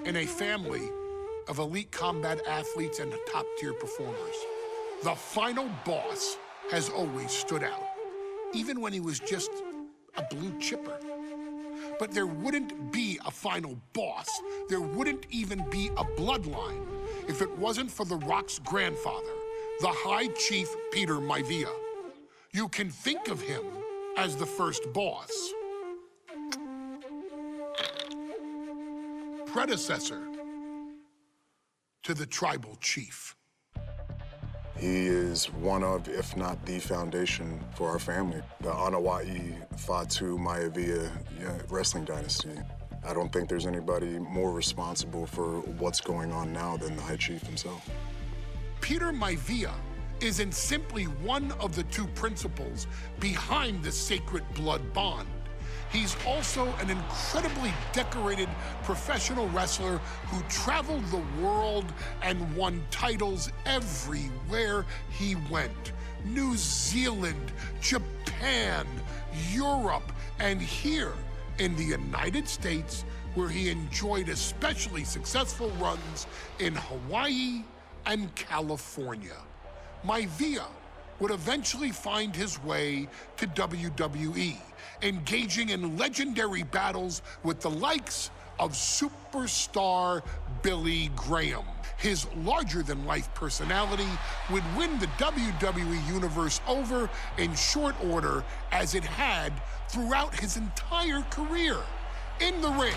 in a family of elite combat athletes and top-tier performers. The final boss has always stood out, even when he was just a blue chipper. But there wouldn't be a final boss. There wouldn't even be a bloodline if it wasn't for The Rock's grandfather, the High Chief Peter Maivia. You can think of him as the first boss. Predecessor to the tribal chief. He is one of, if not the foundation for our family. The Anawa'i Fatu Maivia wrestling dynasty. I don't think there's anybody more responsible for what's going on now than the High Chief himself. Peter Maivia isn't simply one of the two principals behind the sacred blood bond. He's also an incredibly decorated professional wrestler who traveled the world and won titles everywhere he went. New Zealand, Japan, Europe, and here in the United States, where he enjoyed especially successful runs in Hawaii and California. Maivia would eventually find his way to WWE, engaging in legendary battles with the likes of superstar Billy Graham. His larger-than-life personality would win the WWE Universe over in short order, as it had throughout his entire career. In the ring,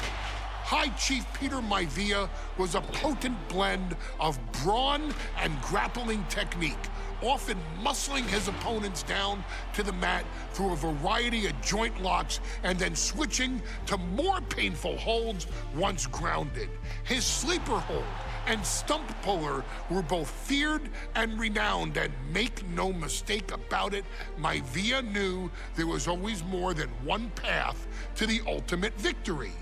High Chief Peter Maivia was a potent blend of brawn and grappling technique, often muscling his opponents down to the mat through a variety of joint locks and then switching to more painful holds once grounded. His sleeper hold and stump puller were both feared and renowned, and make no mistake about it, Maivia knew there was always more than one path to the ultimate victory.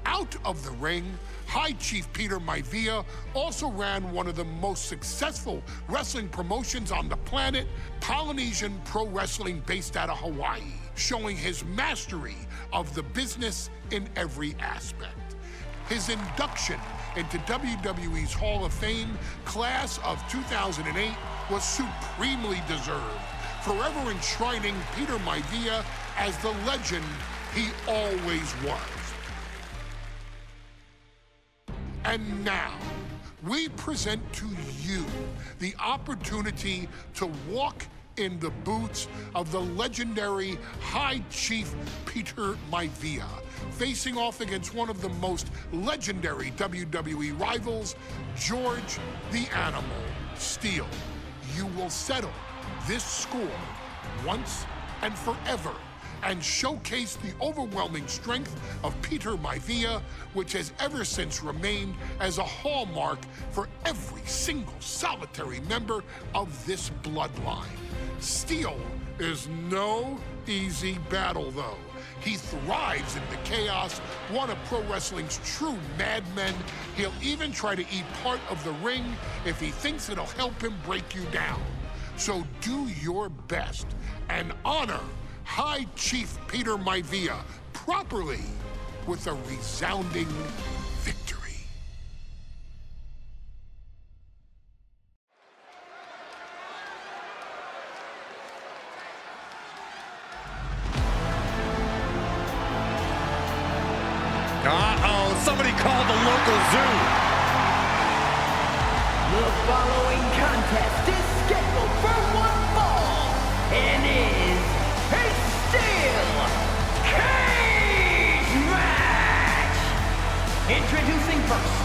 Out of the ring, High Chief Peter Maivia also ran one of the most successful wrestling promotions on the planet, Polynesian Pro Wrestling, based out of Hawaii, showing his mastery of the business in every aspect. His induction into WWE's Hall of Fame class of 2008 was supremely deserved, forever enshrining Peter Maivia as the legend he always was. And now, we present to you the opportunity to walk in the boots of the legendary High Chief Peter Maivia, facing off against one of the most legendary WWE rivals, George the Animal Steele. You will settle this score once and forever, and showcase the overwhelming strength of Peter Maivia, which has ever since remained as a hallmark for every single solitary member of this bloodline. Steele is no easy battle, though. He thrives in the chaos, one of pro wrestling's true madmen. He'll even try to eat part of the ring if he thinks it'll help him break you down. So do your best and honor High Chief Peter Maivia properly with a resounding victory. Uh-oh, somebody called the local zoo. The following contest is scheduled for one fall and is a steel cage match. Introducing first,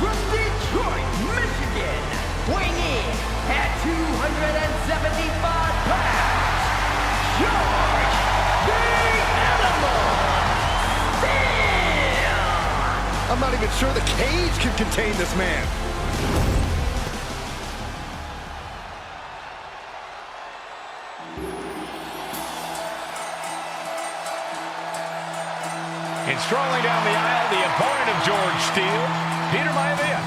from Detroit, Michigan, weighing in at 275 pounds, George the Animal Steele. I'm not even sure the cage can contain this man. And strolling down the aisle, the opponent of George Steele, Peter Maivia.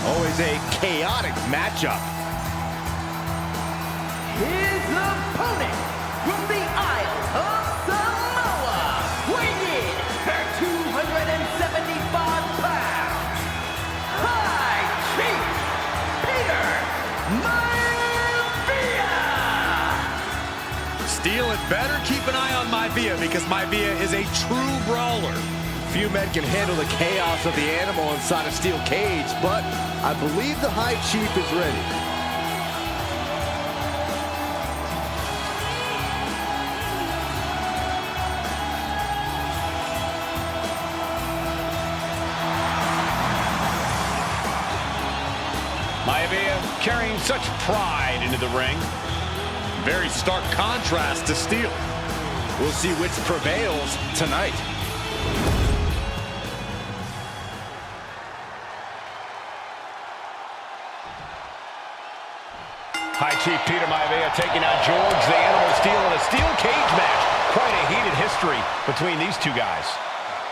Always a chaotic matchup. His opponent from the Isle of Samoa, weighing in at 275 pounds, better keep an eye on Maivia because Maivia is a true brawler. Few men can handle the chaos of the animal inside a steel cage, but I believe the High Chief is ready. Maivia carrying such pride into the ring. Very stark contrast to Steel. We'll see which prevails tonight. High Chief Peter Maivia taking out George the Animal Steel in a steel cage match. Quite a heated history between these two guys.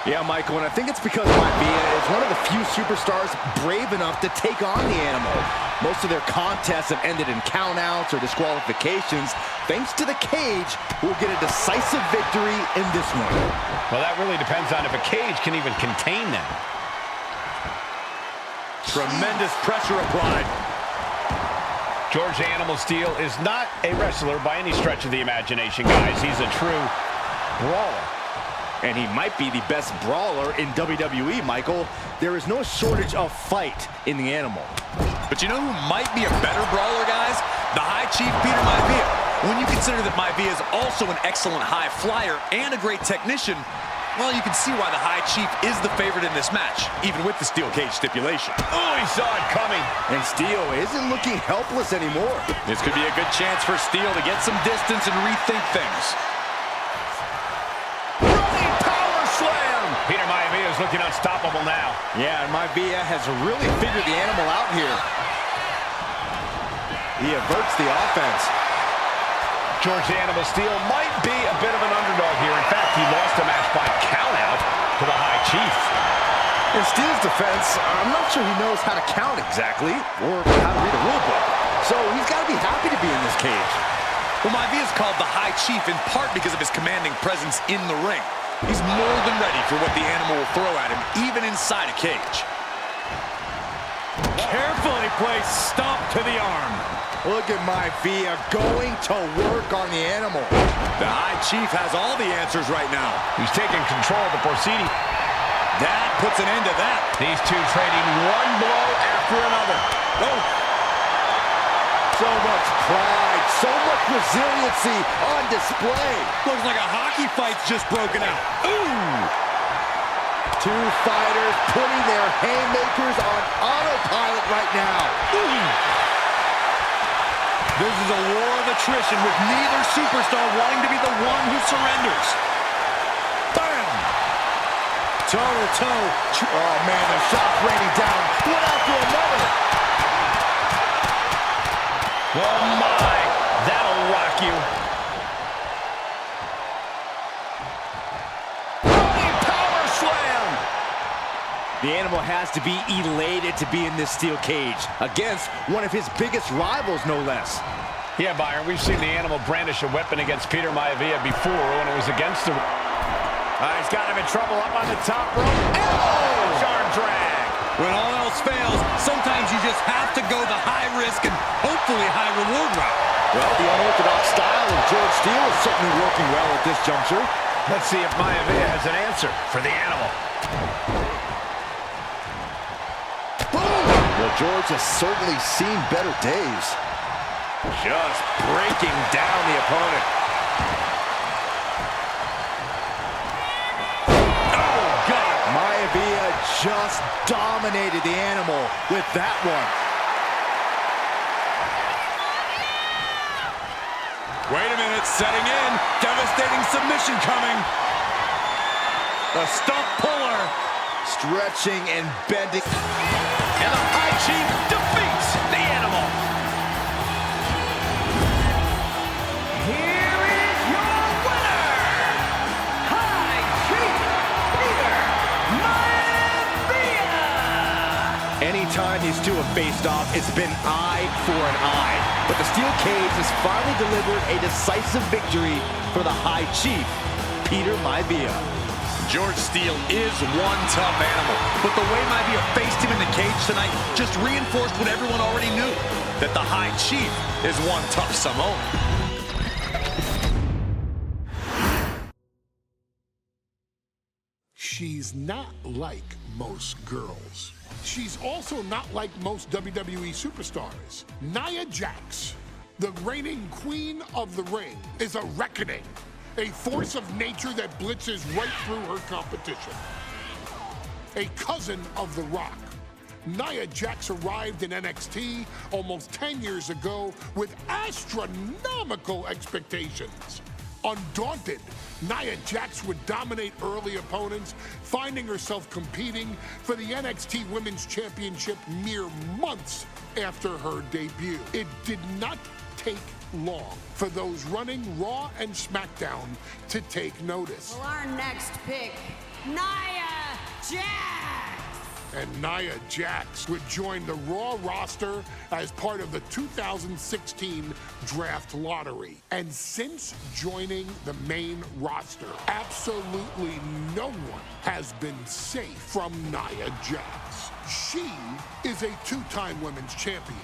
Yeah, Michael, and I think it's because Maivia is one of the few superstars brave enough to take on the animal. Most of their contests have ended in countouts or disqualifications. Thanks to the cage, we'll get a decisive victory in this one. Well, that really depends on if a cage can even contain them. Tremendous pressure applied. George the Animal Steel is not a wrestler by any stretch of the imagination, guys. He's a true brawler. And he might be the best brawler in WWE, Michael. There is no shortage of fight in the animal. But you know who might be a better brawler, guys? The High Chief Peter Maivia. When you consider that Maivia is also an excellent high flyer and a great technician, well, you can see why the High Chief is the favorite in this match, even with the steel cage stipulation. Oh, he saw it coming. And Steel isn't looking helpless anymore. This could be a good chance for Steel to get some distance and rethink things. Running power slam! Peter Maivia is looking unstoppable now. Yeah, and Maivia has really figured the animal out here. He averts the offense. George the Animal Steel might be a bit of an underdog here. In fact, he lost a match by countout to the High Chief. In Steel's defense, I'm not sure he knows how to count exactly, or how to read a rule book. So he's got to be happy to be in this cage. Well, Maivia is called the High Chief in part because of his commanding presence in the ring. He's more than ready for what the animal will throw at him, even inside a cage. Carefully placed stomp to the arm. Look at Maivia going to work on the animal. The High Chief has all the answers right now. He's taking control of the proceeding. That puts an end to that. These two trading one blow after another. Oh. So much pride, so much resiliency on display. Looks like a hockey fight's just broken out. Ooh! Two fighters putting their haymakers on autopilot right now. Ooh. This is a war of attrition with neither superstar wanting to be the one who surrenders. Bam! Toe-to-toe. Oh, man, the shot's raining down. One after another. Oh, my. That'll rock you. Running power slam! The animal has to be elated to be in this steel cage against one of his biggest rivals, no less. Yeah, Byron, we've seen the animal brandish a weapon against Peter Maivia before when it was against the... He's got him in trouble up on the top rope. Oh! Arm drag. When all else fails, sometimes you just have to go the high risk and hopefully high reward route. Well, the unorthodox style of George Steele is certainly working well at this juncture. Let's see if Maivia has an answer for the animal. Well, George has certainly seen better days. Just breaking down the opponent. Oh, God! Maivia just dominated the animal with that one. Wait a minute, setting in. Devastating submission coming. The stump puller. Stretching and bending. And the High Chief defeats the animal. Here is your winner, High Chief Peter Maivia! Anytime these two have faced off, it's been eye for an eye. But the steel cage has finally delivered a decisive victory for the High Chief, Peter Maivia. George Steele is one tough animal, but the way Maivia faced him in the cage tonight just reinforced what everyone already knew, that the High Chief is one tough Samoan. she's not like most girls. She's also not like most WWE superstars. Nia Jax, the reigning queen of the ring, is a reckoning, a force of nature that blitzes right through her competition. A cousin of The Rock, Nia Jax arrived in NXT almost 10 years ago with astronomical expectations. Undaunted, Nia Jax would dominate early opponents, finding herself competing for the NXT Women's Championship mere months after her debut. It did not take long for those running Raw and SmackDown to take notice. Well, our next pick, Nia Jax. And Nia Jax would join the Raw roster as part of the 2016 draft lottery. And since joining the main roster, absolutely no one has been safe from Nia Jax. She is a two-time women's champion.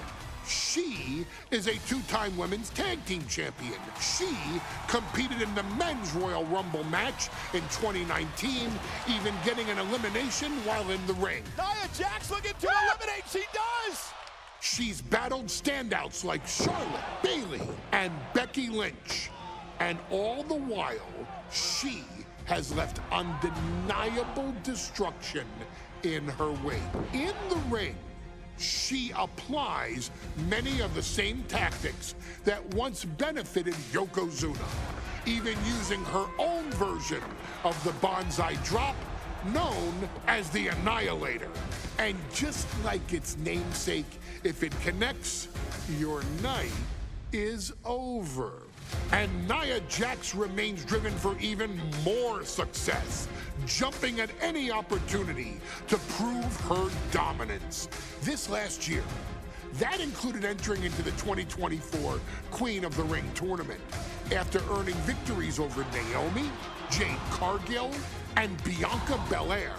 She is a two-time women's tag team champion. She competed in the men's Royal Rumble match in 2019, even getting an elimination while in the ring. Nia Jax looking to eliminate. She does. She's battled standouts like Charlotte, Bayley, and Becky Lynch. And all the while, she has left undeniable destruction in her wake. In the ring, she applies many of the same tactics that once benefited Yokozuna, even using her own version of the Banzai Drop, known as the Annihilator. And just like its namesake, if it connects, your night is over. And Nia Jax remains driven for even more success, jumping at any opportunity to prove her dominance. This last year, that included entering into the 2024 Queen of the Ring tournament after earning victories over Naomi, Jade Cargill, and Bianca Belair.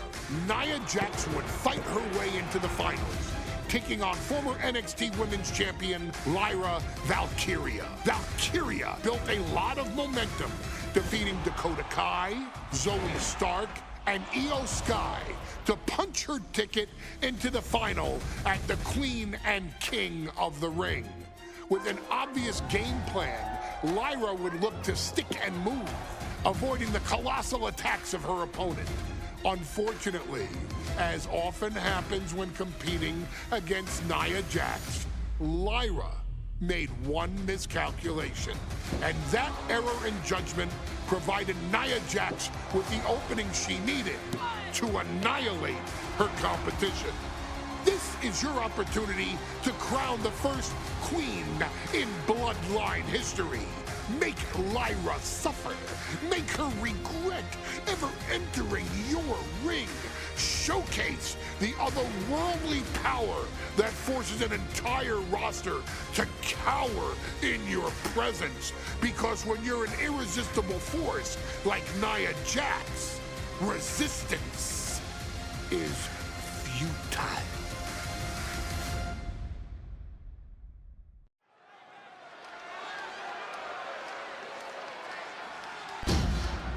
Nia Jax would fight her way into the finals, taking on former NXT Women's Champion Lyra Valkyria. Valkyria built a lot of momentum, defeating Dakota Kai, Zoe Stark, and Io Sky to punch her ticket into the final at the Queen and King of the Ring. With an obvious game plan, Lyra would look to stick and move, avoiding the colossal attacks of her opponent. Unfortunately, as often happens when competing against Nia Jax, Lyra made one miscalculation, and that error in judgment provided Nia Jax with the opening she needed to annihilate her competition. This is your opportunity to crown the first queen in Bloodline history. Make Lyra suffer. Make her regret ever entering your ring. Showcase the otherworldly power that forces an entire roster to cower in your presence. Because when you're an irresistible force like Nia Jax, resistance is futile.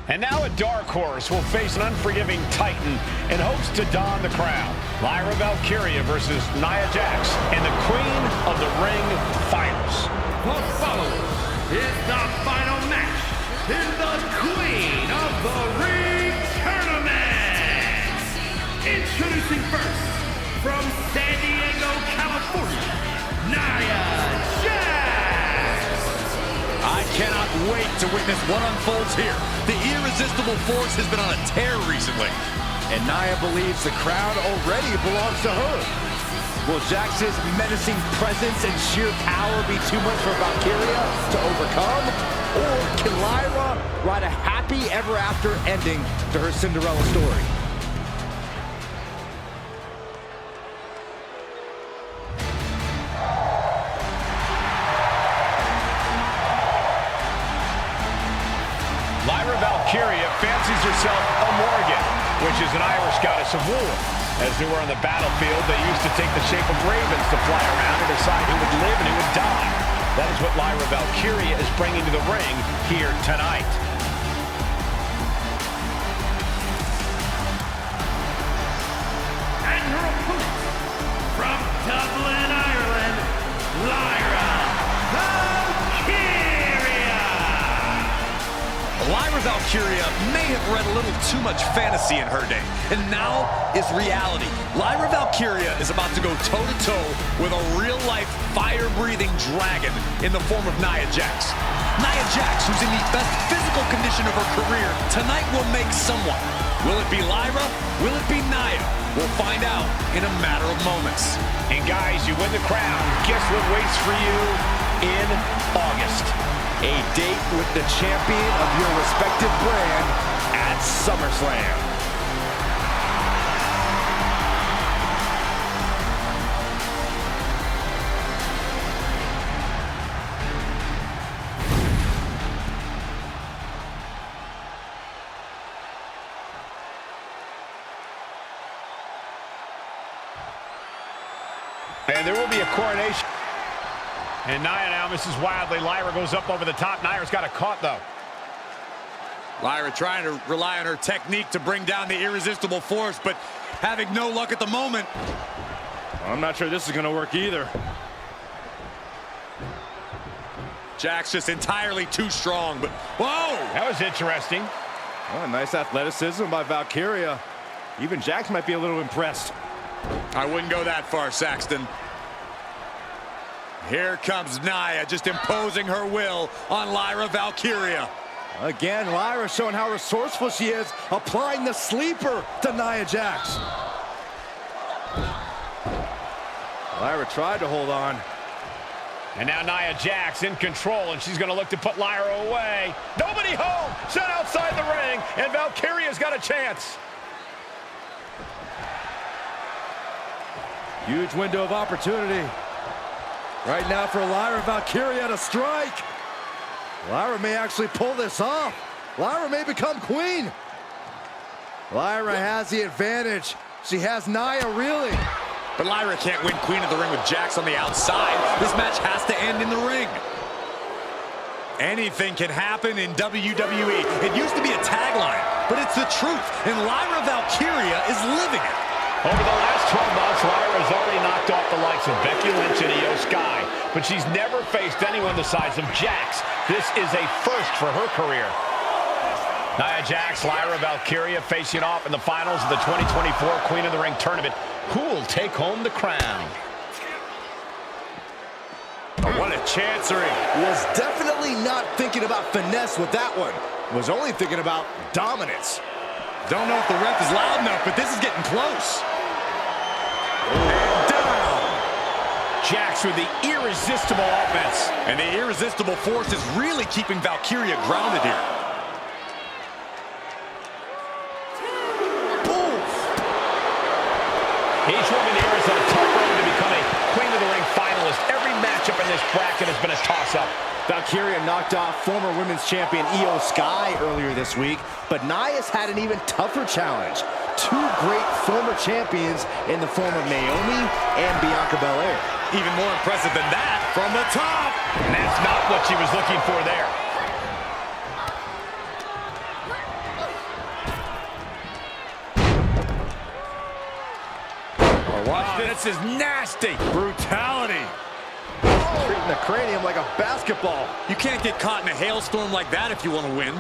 And now a dark horse will face an unforgiving titan in hopes to don the crown. Lyra Valkyria versus Nia Jax in the Queen of the Ring finals. The following is the final match in the Queen of the Ring tournament. Introducing first, from San Diego, California, Nia Jax. I cannot wait to witness what unfolds here. The irresistible force has been on a tear recently. And Nia believes the crowd already belongs to her. Will Jax's menacing presence and sheer power be too much for Valkyria to overcome? Or can Lyra write a happy ever after ending to her Cinderella story? Lyra Valkyria fancies herself a Morrigan, which is an Irish goddess of war. As they were on the battlefield, they used to take the shape of ravens to fly around and decide who would live and who would die. That is what Lyra Valkyria is bringing to the ring here tonight. Valkyria may have read a little too much fantasy in her day, and now is reality. Lyra Valkyria is about to go toe-to-toe with a real-life, fire-breathing dragon in the form of Nia Jax. Nia Jax, who's in the best physical condition of her career, tonight will make someone. Will it be Lyra? Will it be Nia? We'll find out in a matter of moments. And guys, you win the crown. Guess what waits for you in August? A date with the champion of your respective brand at SummerSlam. And there will be a coronation. And Nia now misses wildly. Lyra goes up over the top. Nia's got it caught, though. Lyra trying to rely on her technique to bring down the irresistible force, but having no luck at the moment. I'm not sure this is going to work either. Jax just entirely too strong, but whoa! That was interesting. Oh, nice athleticism by Valkyria. Even Jax might be a little impressed. I wouldn't go that far, Saxton. Here comes Nia, just imposing her will on Lyra Valkyria. Again, Lyra showing how resourceful she is, applying the sleeper to Nia Jax. Lyra tried to hold on. And now Nia Jax in control, and she's going to look to put Lyra away. Nobody home! Set outside the ring, and Valkyria's got a chance. Huge window of opportunity. Right now for Lyra Valkyria to strike. Lyra may actually pull this off. Lyra may become queen. Lyra has the advantage. She has Nia reeling. But Lyra can't win Queen of the Ring with Jax on the outside. This match has to end in the ring. Anything can happen in WWE. It used to be a tagline, but it's the truth, and Lyra Valkyria is living it. Over the last 12 months, Lyra has already knocked off the likes of Becky Lynch and Io Sky, but she's never faced anyone the size of Jax. This is a first for her career. Nia Jax, Lyra Valkyria facing off in the finals of the 2024 Queen of the Ring tournament. Who will take home the crown? Oh, what a chancery. Was definitely not thinking about finesse with that one. Was only thinking about dominance. Don't know if the ref is loud enough, but this is getting close. And down. Jax with the irresistible offense. And the irresistible force is really keeping Valkyria grounded here. Each woman here is on a tough road to become a Queen of the Ring finalist. Every matchup in this bracket has been a toss-up. Valkyria knocked off former women's champion Io Sky earlier this week, but Nia's had an even tougher challenge. Two great former champions in the form of Naomi and Bianca Belair. Even more impressive than that, from the top. And that's not what she was looking for there. This is nasty. Brutality. Treating the cranium like a basketball. You can't get caught in a hailstorm like that if you want to win.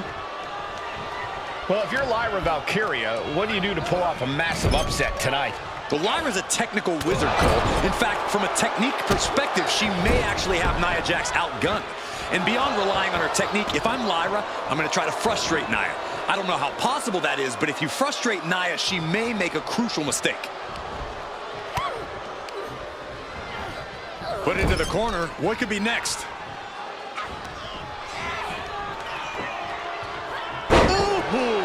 Well, if you're Lyra Valkyria, what do you do to pull off a massive upset tonight? Well, Lyra's a technical wizard, Cole. In fact, from a technique perspective, she may actually have Nia Jax outgunned. And beyond relying on her technique, if I'm Lyra, I'm going to try to frustrate Nia. I don't know how possible that is, but if you frustrate Nia, she may make a crucial mistake. Put into the corner. What could be next? Ooh.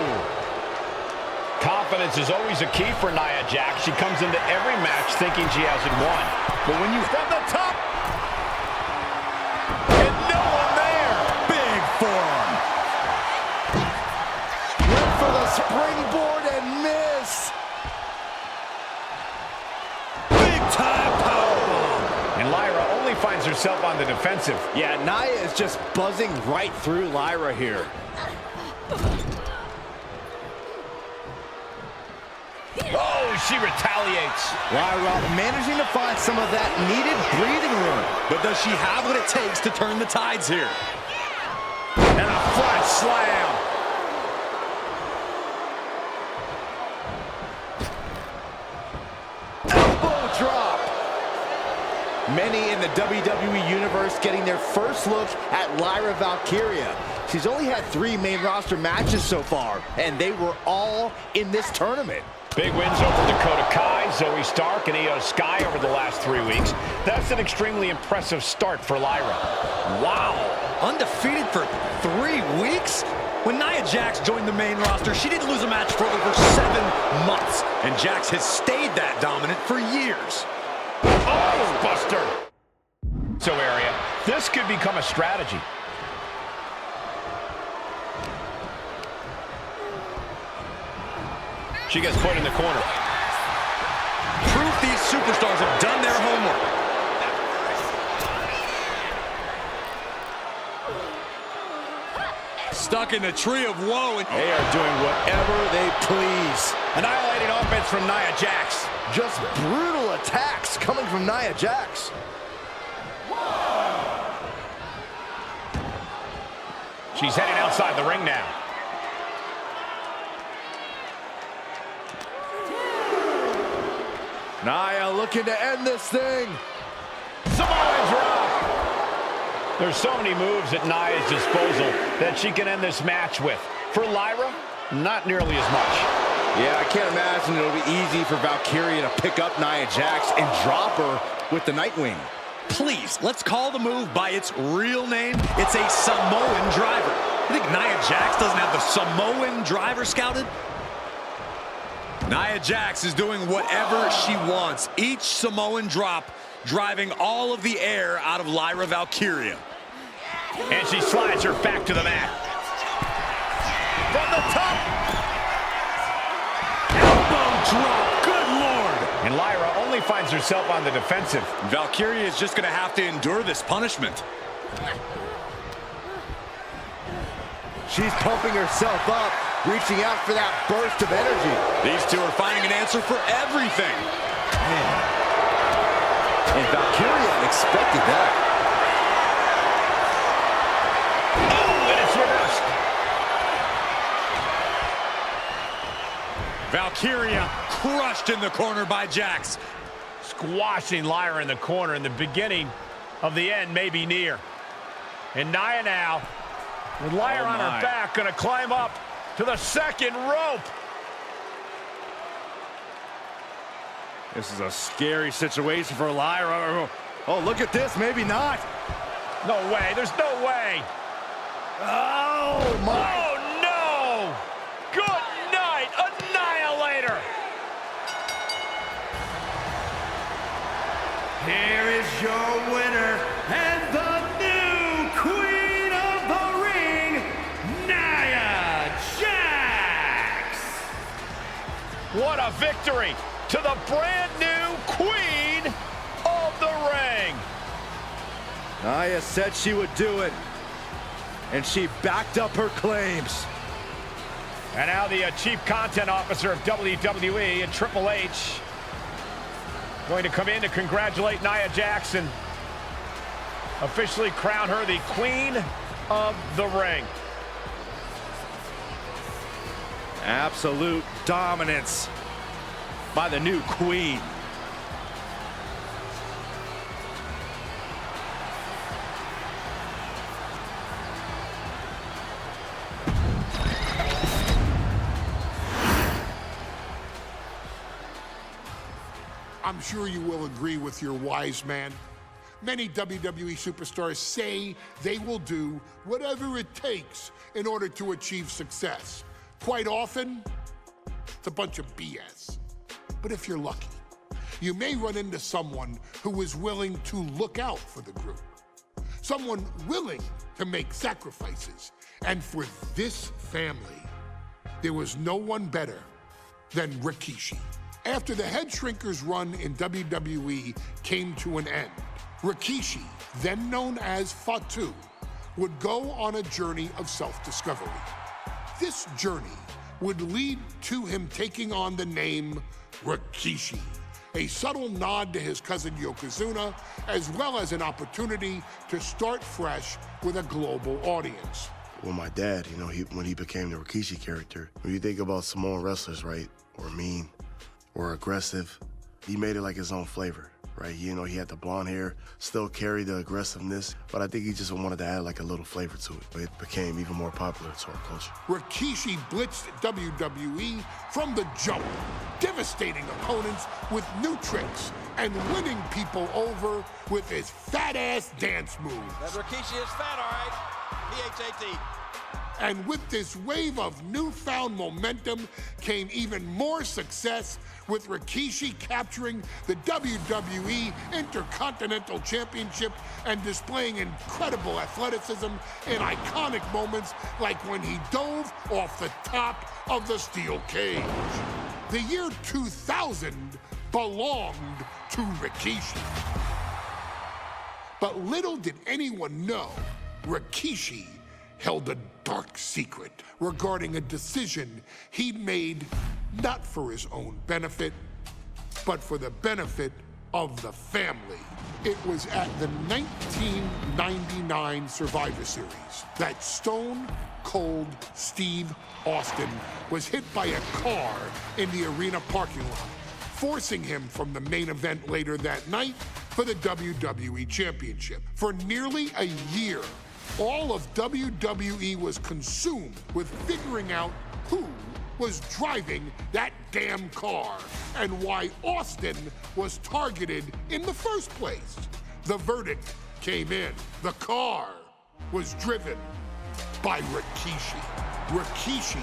Confidence is always a key for Nia Jax. She comes into every match thinking she hasn't won. But when you from the top, and no one there. Big forearm. Went for the springboard and miss. Big time powerbomb. And Lyra only finds herself on the defensive. Yeah, Nia is just buzzing right through Lyra here. Oh, she retaliates. Lyra managing to find some of that needed breathing room. But does she have what it takes to turn the tides here? And a front slam. Many in the WWE Universe getting their first look at Lyra Valkyria. She's only had 3 main roster matches so far, and they were all in this tournament. Big wins over Dakota Kai, Zoe Stark, and Io Sky over the last 3 weeks. That's an extremely impressive start for Lyra. Wow, undefeated for 3 weeks? When Nia Jax joined the main roster, she didn't lose a match for over 7 months, and Jax has stayed that dominant for years. Oh, Buster! So area, this could become a strategy. She gets put in the corner. Proof these superstars have done their homework. Stuck in the tree of woe. And they are doing whatever they please. Annihilating offense from Nia Jax. Just brutal attacks coming from Nia Jax. She's heading outside the ring now. Nia looking to end this thing. Samoan drop. There's so many moves at Nia's disposal that she can end this match with. For Lyra, not nearly as much. Yeah, I can't imagine it'll be easy for Valkyria to pick up Nia Jax and drop her with the Nightwing. Please, let's call the move by its real name. It's a Samoan driver. You think Nia Jax doesn't have the Samoan driver scouted? Nia Jax is doing whatever she wants. Each Samoan drop driving all of the air out of Lyra Valkyria. And she slides her back to the mat. From the top. Elbow drop, good Lord. And Lyra only finds herself on the defensive. Valkyria is just gonna have to endure this punishment. She's pumping herself up, reaching out for that burst of energy. These two are finding an answer for everything. Man. And Valkyria expected that. Oh, and it's reversed. Valkyria crushed in the corner by Jax. Squashing Lyra in the corner, and the beginning of the end may be near. And Nia now, with Lyra on her back, gonna climb up to the second rope. This is a scary situation for Lyra. Oh, look at this, maybe not. No way, there's no way. Oh, my. Oh, no! Good night, Annihilator! Here is your winner, and the new Queen of the Ring, Nia Jax! What a victory to the brand new Queen of the Ring! Nia said she would do it, and she backed up her claims. And now the Chief Content Officer of WWE and Triple H going to come in to congratulate Nia Jax and officially crown her the Queen of the Ring. Absolute dominance by the new Queen. I'm sure you will agree with your wise man. Many WWE superstars say they will do whatever it takes in order to achieve success. Quite often, it's a bunch of BS. But if you're lucky, you may run into someone who is willing to look out for the group. Someone willing to make sacrifices. And for this family, there was no one better than Rikishi. After the Head Shrinkers run in WWE came to an end, Rikishi, then known as Fatu, would go on a journey of self-discovery. This journey would lead to him taking on the name Rikishi, a subtle nod to his cousin Yokozuna, as well as an opportunity to start fresh with a global audience. Well, my dad, when he became the Rikishi character, when you think about Samoan wrestlers, right, or mean, or aggressive, he made it like his own flavor, right? You know, he had the blonde hair, still carried the aggressiveness, but I think he just wanted to add like a little flavor to it. It became even more popular to our culture. Rikishi blitzed WWE from the jump, devastating opponents with new tricks and winning people over with his fat-ass dance moves. That Rikishi is fat, all right. P-H-A-T. And with this wave of newfound momentum came even more success, with Rikishi capturing the WWE Intercontinental Championship and displaying incredible athleticism in iconic moments like when he dove off the top of the steel cage. The year 2000 belonged to Rikishi. But little did anyone know, Rikishi held a dark secret regarding a decision he'd made not for his own benefit, but for the benefit of the family. It was at the 1999 Survivor Series that Stone Cold Steve Austin was hit by a car in the arena parking lot, forcing him from the main event later that night for the WWE Championship. For nearly a year, all of WWE was consumed with figuring out who was driving that damn car and why Austin was targeted in the first place. The verdict came in. The car was driven by Rikishi. Rikishi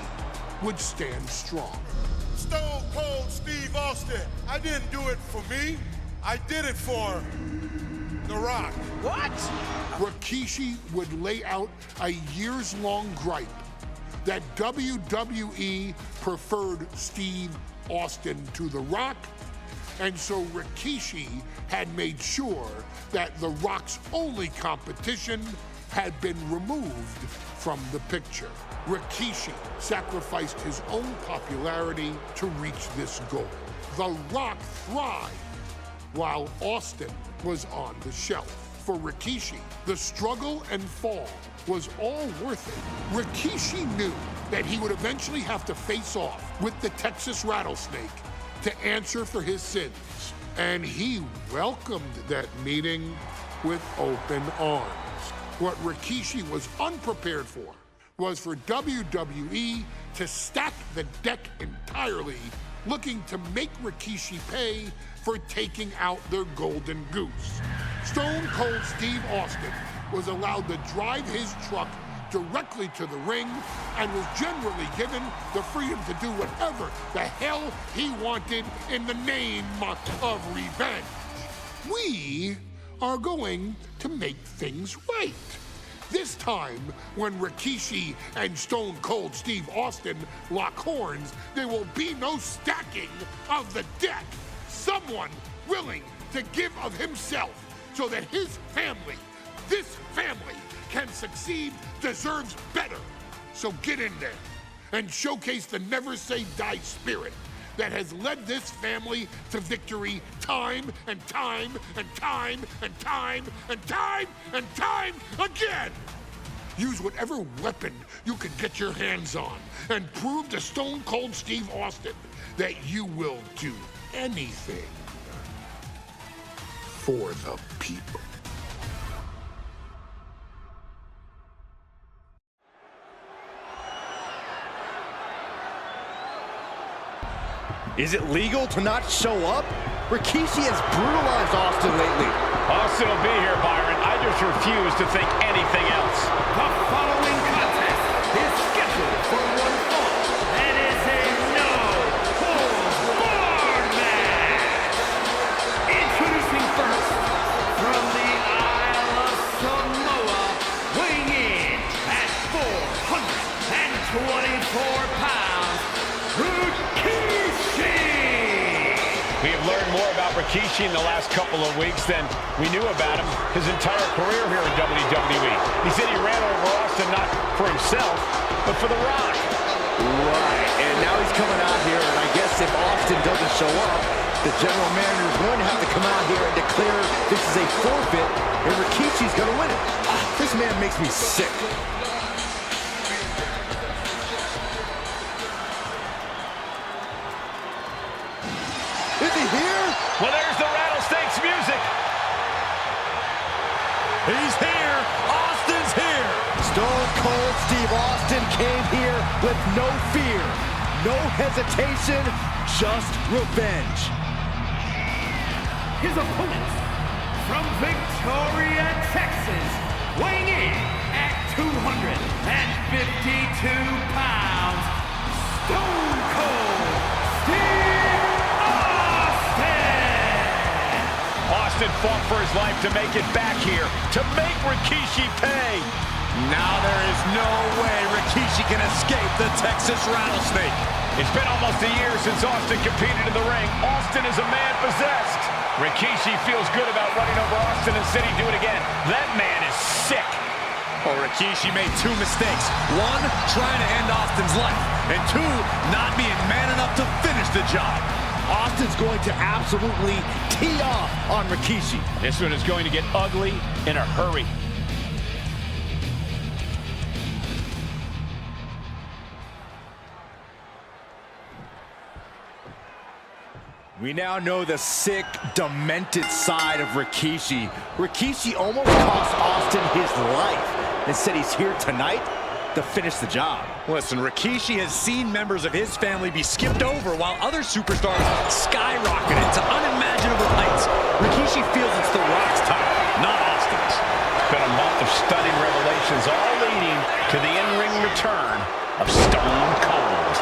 would stand strong. Stone Cold Steve Austin. I didn't do it for me. I did it for The Rock. What? Rikishi would lay out a years-long gripe that WWE preferred Steve Austin to The Rock, and so Rikishi had made sure that The Rock's only competition had been removed from the picture. Rikishi sacrificed his own popularity to reach this goal. The Rock thrived while Austin was on the shelf. For Rikishi, the struggle and fall was all worth it. Rikishi knew that he would eventually have to face off with the Texas Rattlesnake to answer for his sins, and he welcomed that meeting with open arms. What Rikishi was unprepared for was for WWE to stack the deck entirely, looking to make Rikishi pay for taking out their golden goose. Stone Cold Steve Austin was allowed to drive his truck directly to the ring and was generally given the freedom to do whatever the hell he wanted in the name of revenge. We are going to make things right. This time, when Rikishi and Stone Cold Steve Austin lock horns, there will be no stacking of the deck. Someone willing to give of himself so that his family, this family, can succeed, deserves better. So get in there and showcase the never say die spirit that has led this family to victory time and time and time and time and time and time again. Use whatever weapon you can get your hands on and prove to Stone Cold Steve Austin that you will do anything for the people. Is it legal to not show up? Rikishi has brutalized Austin lately. Austin will be here, Byron. I just refuse to think anything else. The following contest is scheduled for one fall and is a no-holds-barred match. Introducing first, from the Isle of Samoa, weighing in at 424 pounds, Rikishi! We have learned more about Rikishi in the last couple of weeks than we knew about him his entire career here in WWE. He said he ran over Austin not for himself, but for The Rock. Right, and now he's coming out here, and I guess if Austin doesn't show up, the general manager is going to have to come out here and declare this is a forfeit, and Rikishi's going to win it. This man makes me sick. Is he here? Well, there's the Rattlesnakes music. He's here. Austin's here. Stone Cold Steve Austin came here with no fear, no hesitation, just revenge. His opponent from Victoria, Texas, weighing in at 252 pounds, Stone Cold Steve Austin! Austin fought for his life to make it back here, to make Rikishi pay. Now there is no way Rikishi can escape the Texas Rattlesnake. It's been almost a year since Austin competed in the ring. Austin is a man possessed. Rikishi feels good about running over Austin and City. Do it again. That man is sick. Oh, Rikishi made two mistakes. One, trying to end Austin's life. And two, not being man enough to finish the job. Austin's going to absolutely tee off on Rikishi. This one is going to get ugly in a hurry. We now know the sick, demented side of Rikishi. Rikishi almost cost Austin his life. Instead, he's here tonight to finish the job. Listen, Rikishi has seen members of his family be skipped over while other superstars skyrocketed to unimaginable heights. Rikishi feels it's The Rock's time, not Austin's. It's been a month of stunning revelations, all leading to the in-ring return of Stone Cold.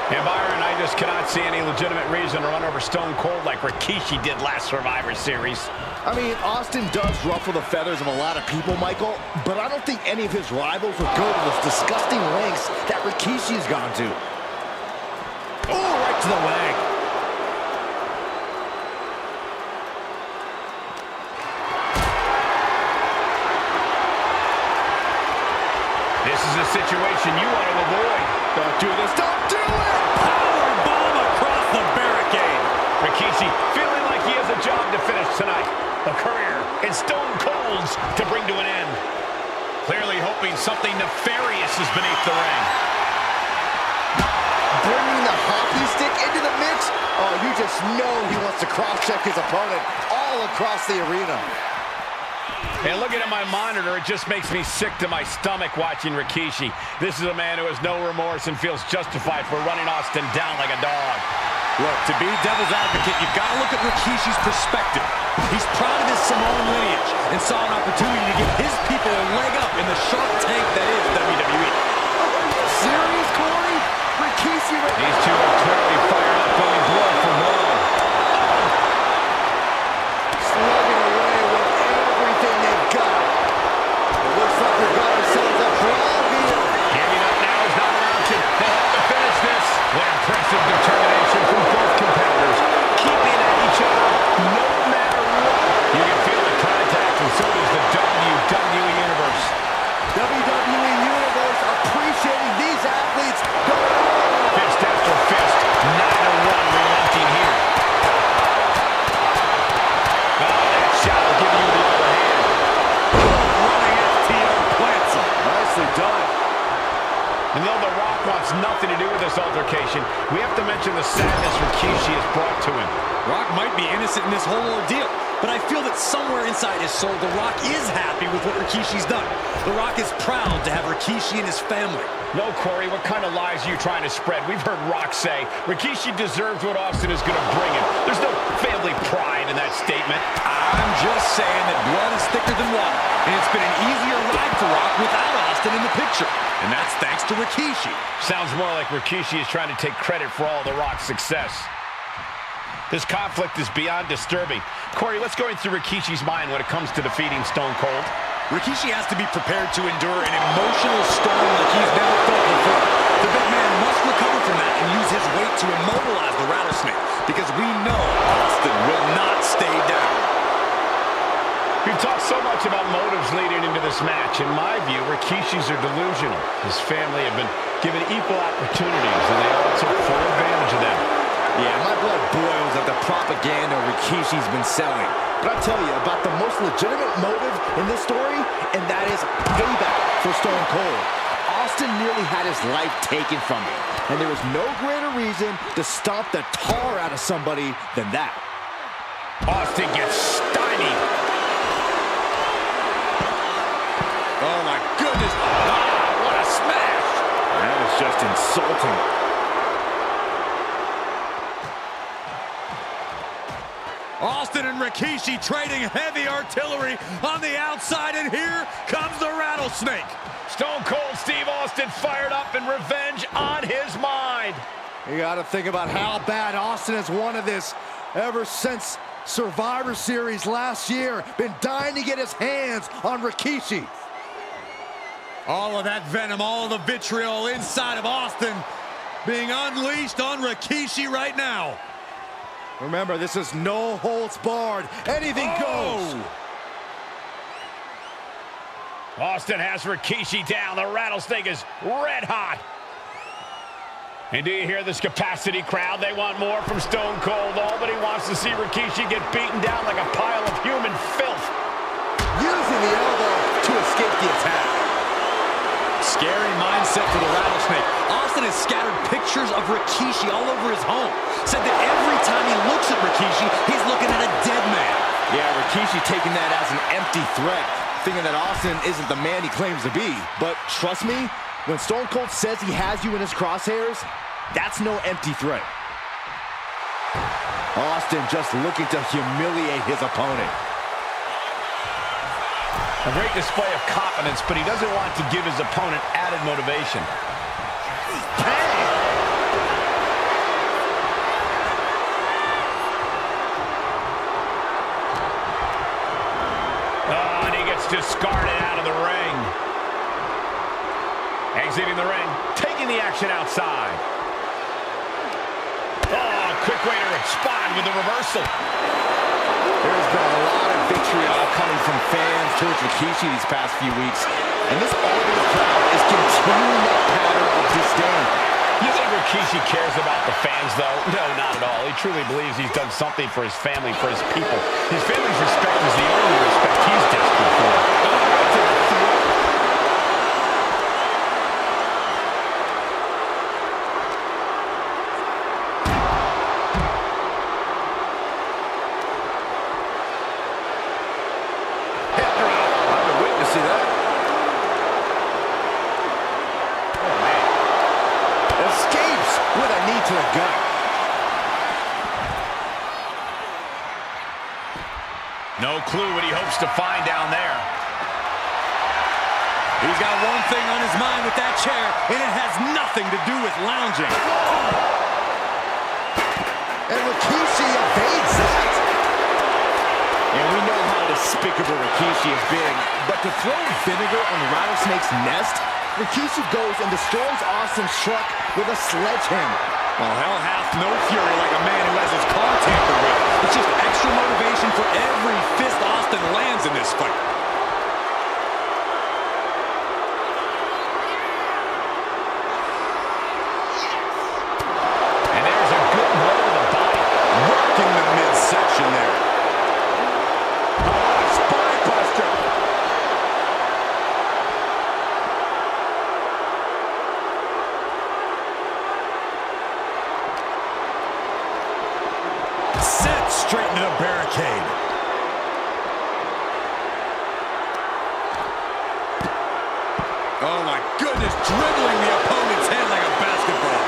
And Byron, I just cannot see any legitimate reason to run over Stone Cold like Rikishi did last Survivor Series. I mean, Austin does ruffle the feathers of a lot of people, Michael, but I don't think any of his rivals would go to those disgusting lengths that Rikishi's gone to. Oh, right to the leg. This is a situation you want to avoid. Don't do this. Don't do it! Powerbomb across the barricade. Rikishi feeling like he has a job to finish tonight. A career in Stone Cold's to bring to an end. Clearly hoping something nefarious is beneath the ring. Bringing the hockey stick into the mix? Oh, you just know he wants to cross-check his opponent all across the arena. And looking at my monitor, it just makes me sick to my stomach watching Rikishi. This is a man who has no remorse and feels justified for running Austin down like a dog. Look, to be devil's advocate, you've got to look at Rikishi's perspective. He's proud of his Samoan lineage and saw an opportunity to give his people a leg up in the shark tank that is WWE. Are you serious, Corey? Rikishi... These two are clearly fired up, going blow for blow. Slugging away with everything they've got. It looks like we've got ourselves a brawl here. Giving up now is not an option. They have to finish this. What impressive determination from both competitors. Keeping at each other no matter what. You can feel the contact, and so does the WWE Universe. WWE Universe appreciating these athletes. Fist after fist. Neither one relenting here. Oh, that shot will give you the upper hand. Running FTO plants him. Nicely done. And though The Rock wants nothing to do with this altercation, we have to mention the sadness Rikishi has brought to him. Rock might be innocent in this whole ordeal, but I feel that somewhere inside his soul, The Rock is happy with what Rikishi's done. The Rock is proud to have Rikishi and his family. No, Corey, what kind of lies are you trying to spread? We've heard Rock say Rikishi deserves what Austin is going to bring him. There's no family pride in that statement. I'm just saying that blood is thicker than water, and it's been an easier ride for Rock without Austin in the picture. And that's thanks to Rikishi. Sounds more like Rikishi is trying to take credit for all The Rock's success. This conflict is beyond disturbing. Corey, let's go into Rikishi's mind when it comes to defeating Stone Cold. Rikishi has to be prepared to endure an emotional storm like he's never felt before. The big man must recover from that and use his weight to immobilize the Rattlesnake, because we know Austin will not stay down. We've talked so much about motives leading into this match. In my view, Rikishi's are delusional. His family have been given equal opportunities, and they all took full advantage of them. Yeah, my blood boils at the propaganda Rikishi's been selling. But I'll tell you about the most legitimate motive in this story, and that is payback for Stone Cold. Austin nearly had his life taken from him, and there was no greater reason to stomp the tar out of somebody than that. Austin gets stymied. Oh my goodness. Oh, what a smash. That was just insulting. Austin and Rikishi trading heavy artillery on the outside, and here comes the rattlesnake. Stone Cold Steve Austin fired up and revenge on his mind. You got to think about how bad Austin has wanted this ever since Survivor Series last year. Been dying to get his hands on Rikishi. All of that venom, all of the vitriol inside of Austin being unleashed on Rikishi right now. Remember, this is no holds barred. Anything goes. Austin has Rikishi down. The rattlesnake is red hot. And do you hear this capacity crowd? They want more from Stone Cold. Nobody wants to see Rikishi get beaten down like a pile of human filth. Using the elbow to escape the attack. Scary mindset for the rattlesnake. Austin has scattered pictures of Rikishi all over his home. Said that every time he looks at Rikishi, he's looking at a dead man. Yeah, Rikishi taking that as an empty threat, thinking that Austin isn't the man he claims to be. But trust me, when Stone Cold says he has you in his crosshairs, that's no empty threat. Austin just looking to humiliate his opponent. A great display of confidence, but he doesn't want to give his opponent added motivation. Oh, and he gets discarded out of the ring. Exiting the ring, taking the action outside. Oh, quick way to respond with the reversal. There's been a lot of vitriol coming from fans towards Rikishi these past few weeks, and this audience crowd is continuing that pattern of disdain. You think Rikishi cares about the fans, though? No, not at all. He truly believes he's done something for his family, for his people. His family's respect is the only respect he's desperate for. No clue what he hopes to find down there. He's got one thing on his mind with that chair, and it has nothing to do with lounging. And Rikishi evades that. And we know how despicable Rikishi has been, but to throw vinegar on the rattlesnake's nest, Rikishi goes and destroys Austin's truck with a sledgehammer. Well, hell hath no fury like a man who has his car tampered with. It's just extra motivation for every fist Austin lands in this fight. And there's a good blow to the body. Working the midsection there. Oh, spine buster. Set straight into the barricade. Oh my goodness, dribbling the opponent's head like a basketball.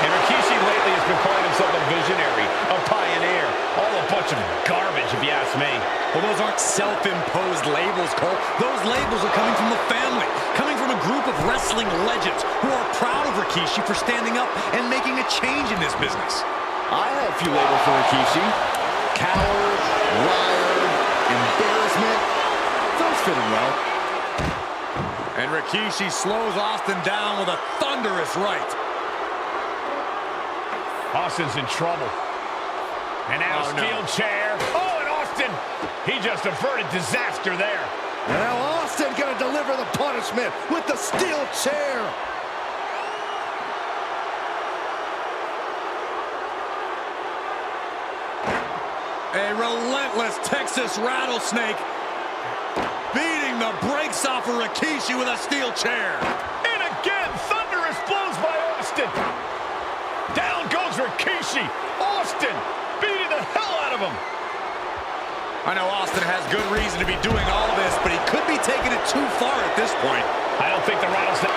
And Rikishi lately has been calling himself a visionary, a pioneer. All a bunch of garbage, if you ask me. Well, those aren't self-imposed labels, Cole. Those labels are coming from the family, coming from a group of wrestling legends who are proud of Rikishi for standing up and making a change in this business. I have a few labels for Rikishi. Coward, liar, embarrassment. Those fit him well. And Rikishi slows Austin down with a thunderous right. Austin's in trouble. And now steel chair. Oh, and Austin, he just averted disaster there. And now Austin gonna deliver the punishment with the steel chair. A relentless Texas rattlesnake beating the brakes breaks off of Rikishi with a steel chair. And again, thunderous blows by Austin. Down goes Rikishi. Austin beating the hell out of him. I know Austin has good reason to be doing all this, but he could be taking it too far at this point. I don't think the rattlesnake...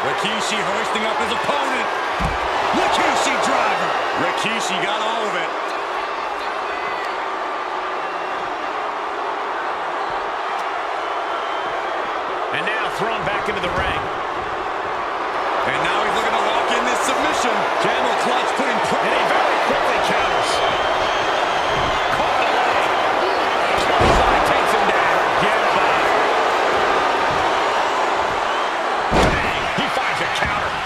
Rikishi hoisting up his opponent. Rikishi driver. Rikishi got all of it. And now thrown back into the ring. And now he's looking to lock in this submission. Camel clutch putting pressure. And he very quickly counters. Caught the leg. Side takes him down. Get back. Bang. He finds a counter.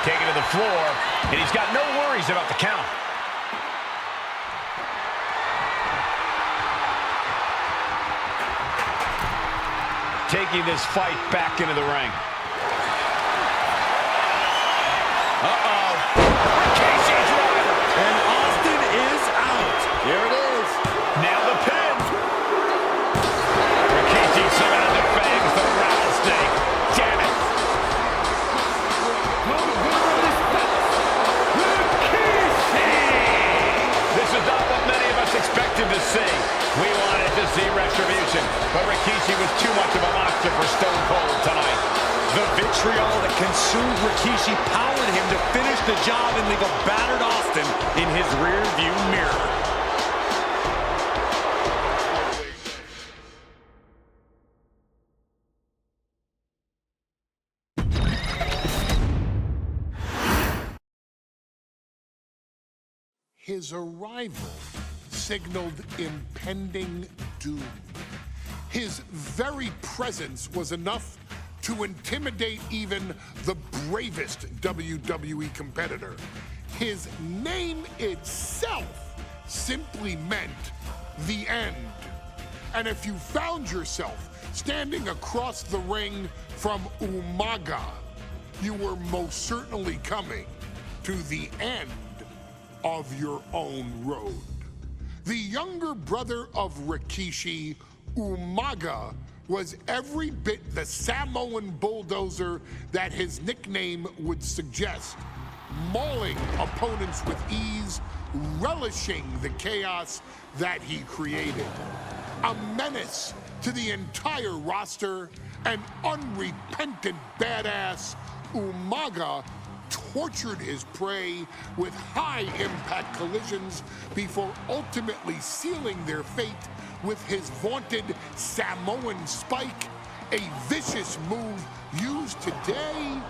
Taken to the floor. And he's got no worries about the count. Taking this fight back into the ring. Uh-oh. Rikishi driver. And Austin is out. Here it is. Now the pin. Rikishi summoned the fangs, the rattlesnake. Damn it. This is not what many of us expected to see. We wanted to see retribution, but Rikishi was too much of a monster for Stone Cold tonight. The vitriol that consumed Rikishi powered him to finish the job and leave a battered Austin in his rear-view mirror. His arrival signaled impending doom. His very presence was enough to intimidate even the bravest WWE competitor. His name itself simply meant the end. And if you found yourself standing across the ring from Umaga, you were most certainly coming to the end of your own road. The younger brother of Rikishi, Umaga, was every bit the Samoan bulldozer that his nickname would suggest, mauling opponents with ease, relishing the chaos that he created. A menace to the entire roster, an unrepentant badass, Umaga tortured his prey with high-impact collisions before ultimately sealing their fate with his vaunted Samoan spike, a vicious move used today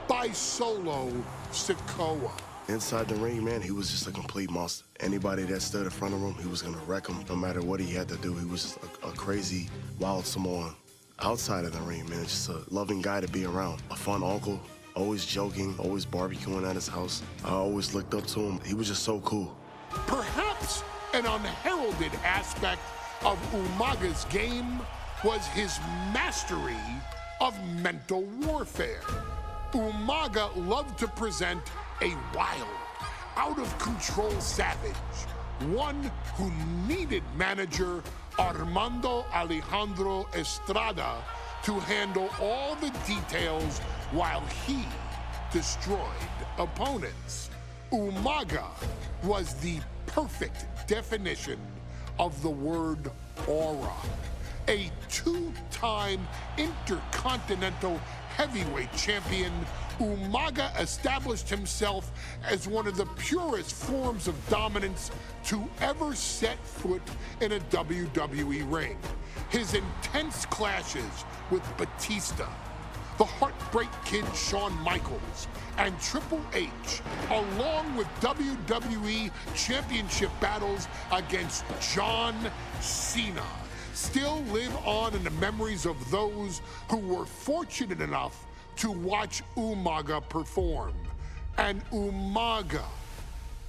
by Solo Sikoa. Inside the ring, man, he was just a complete monster. Anybody that stood in front of him, he was gonna wreck him no matter what he had to do. He was just a crazy, wild Samoan. Outside of the ring, man, just a loving guy to be around. A fun uncle, always joking, always barbecuing at his house. I always looked up to him. He was just so cool. Perhaps an unheralded aspect of Umaga's game was his mastery of mental warfare. Umaga loved to present a wild, out-of-control savage, one who needed manager Armando Alejandro Estrada to handle all the details while he destroyed opponents. Umaga was the perfect definition of the word aura. A two-time intercontinental heavyweight champion, Umaga established himself as one of the purest forms of dominance to ever set foot in a WWE ring. His intense clashes with Batista, the Heartbreak Kid Shawn Michaels, and Triple H, along with WWE Championship battles against John Cena, still live on in the memories of those who were fortunate enough to watch Umaga perform. And Umaga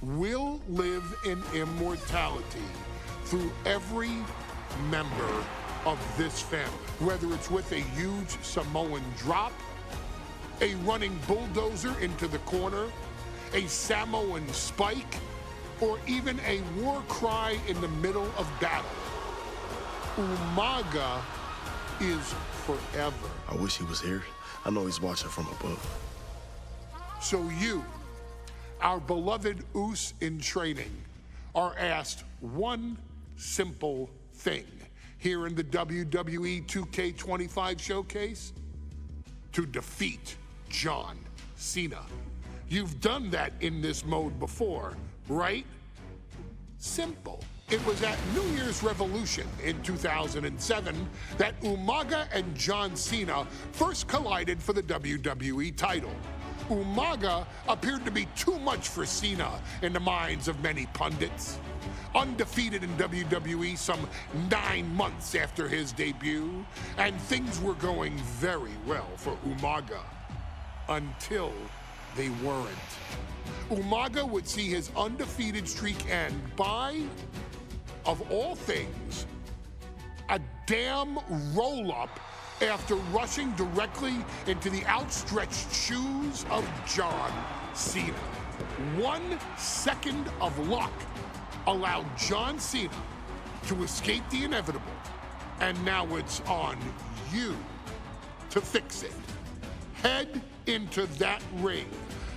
will live in immortality through every member of this family, whether it's with a huge Samoan drop, a running bulldozer into the corner, a Samoan spike, or even a war cry in the middle of battle. Umaga is forever. I wish he was here. I know he's watching from above. So you, our beloved Uce in training, are asked one simple thing here in the WWE 2K25 showcase: to defeat John Cena. You've done that in this mode before, right? Simple. It was at New Year's Revolution in 2007 that Umaga and John Cena first collided for the WWE title. Umaga appeared to be too much for Cena in the minds of many pundits. Undefeated in WWE some 9 months after his debut, and things were going very well for Umaga. Until they weren't. Umaga would see his undefeated streak end by, of all things, a damn roll-up after rushing directly into the outstretched shoes of John Cena. 1 second of luck allowed John Cena to escape the inevitable, and now it's on you to fix it. Head into that ring,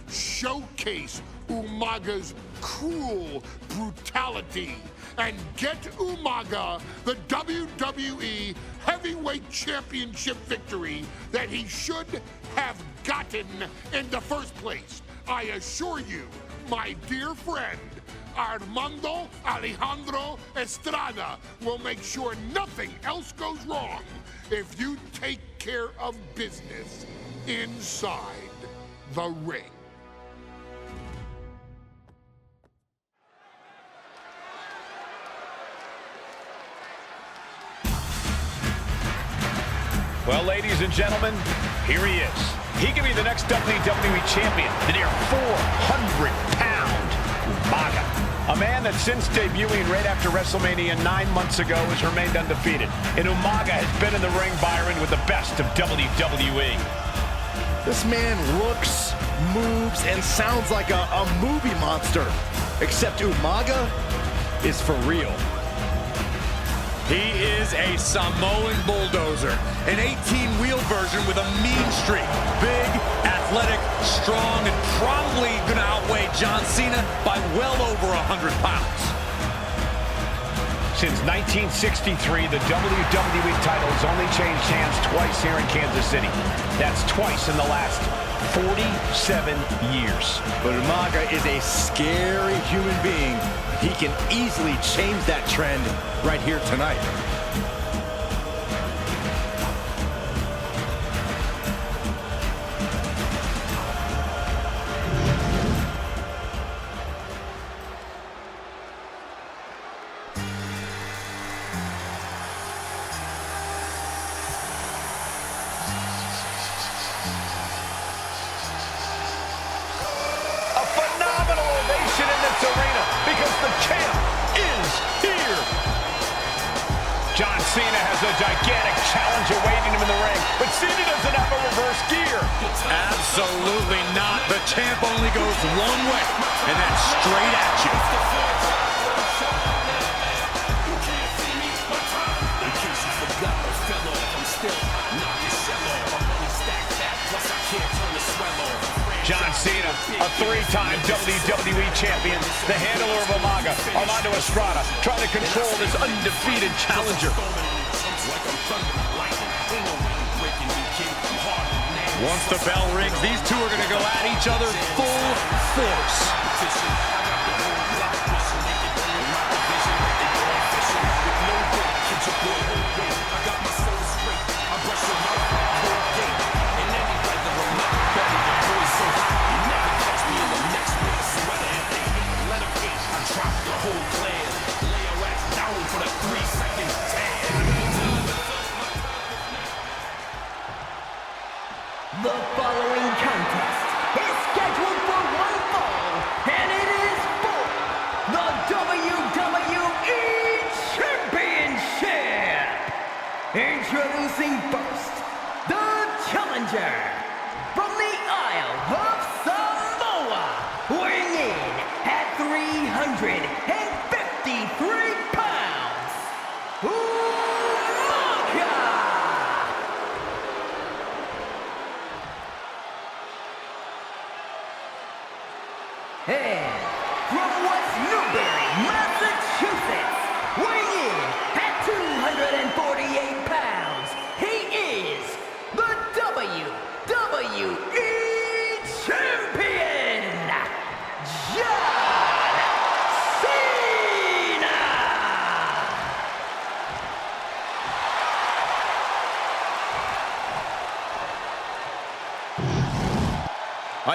showcase Umaga's cruel brutality, and get Umaga the WWE Heavyweight Championship victory that he should have gotten in the first place. I assure you, my dear friend, Armando Alejandro Estrada will make sure nothing else goes wrong if you take care of business inside the ring. Well, ladies and gentlemen, here he is. He can be the next WWE champion, the near 400-pound Umaga. A man that since debuting right after WrestleMania 9 months ago has remained undefeated. And Umaga has been in the ring, Byron, with the best of WWE. This man looks, moves, and sounds like a movie monster. Except Umaga is for real. He is a Samoan bulldozer, an 18-wheel version with a mean streak. Big, athletic, strong, and probably going to outweigh John Cena by well over 100 pounds. Since 1963, the WWE title has only changed hands twice here in Kansas City. That's twice in the last 47 years. But Umaga is a scary human being. He can easily change that trend right here tonight. John Cena has a gigantic challenge awaiting him in the ring, but Cena doesn't have a reverse gear. Absolutely not. The champ only goes one way, and that's straight at you. John Cena, a 3-time WWE champion, the handler of Umaga, Armando Estrada, trying to control this undefeated challenger. Once the bell rings, these two are going to go at each other full force. The following contest is scheduled for one fall, and it is for the WWE Championship. Introducing first, the challenger from the Isle of Samoa, weighing in at 353 pounds, Umaga!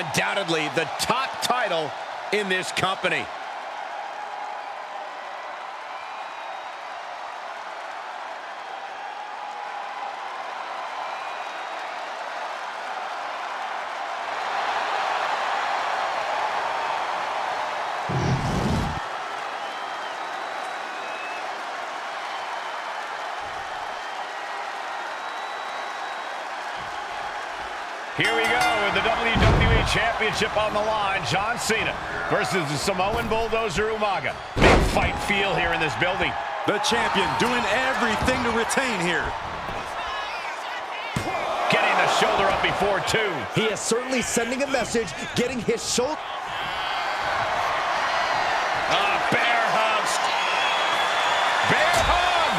Undoubtedly the top title in this company. Here we go with the WWE Championship on the line. John Cena versus the Samoan Bulldozer Umaga. Big fight feel here in this building. The champion doing everything to retain here. Getting the shoulder up before two. He is certainly sending a message, getting his shoulder. Bear hug. Bear hug.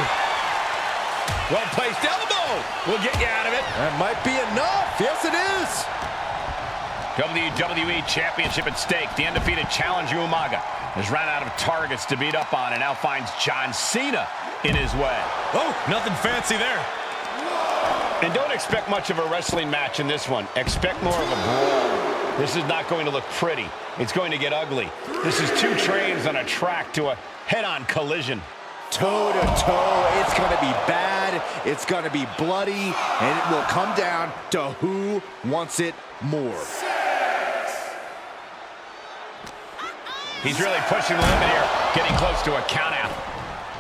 Well-placed elbow. We'll get you out of it. That might be enough. Yes, it is. WWE Championship at stake. The undefeated challenger Umaga has run out of targets to beat up on and now finds John Cena in his way. Oh, nothing fancy there. And don't expect much of a wrestling match in this one. Expect more of a brawl. This is not going to look pretty. It's going to get ugly. This is two trains on a track to a head-on collision. Toe-to-toe, it's going to be bad, it's going to be bloody, and it will come down to who wants it more. He's really pushing the limit here, getting close to a countout.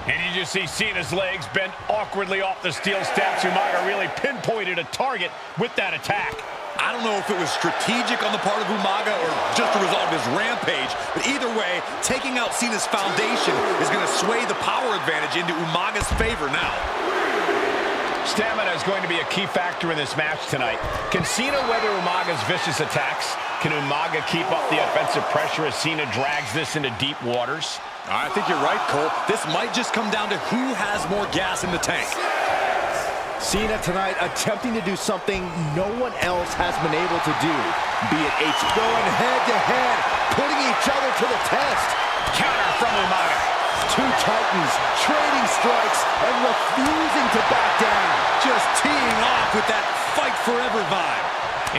And you just see Cena's legs bend awkwardly off the steel steps. Umaga really pinpointed a target with that attack. I don't know if it was strategic on the part of Umaga or just a result of his rampage, but either way, taking out Cena's foundation is going to sway the power advantage into Umaga's favor now. Stamina is going to be a key factor in this match tonight. Can Cena weather Umaga's vicious attacks? Can Umaga keep up the offensive pressure as Cena drags this into deep waters? I think you're right, Cole. This might just come down to who has more gas in the tank. Cena tonight attempting to do something no one else has been able to do. Be it going head-to-head, putting each other to the test. Counter from Umaga. Two titans trading strikes and refusing to back down. Just teeing off with that fight forever vibe.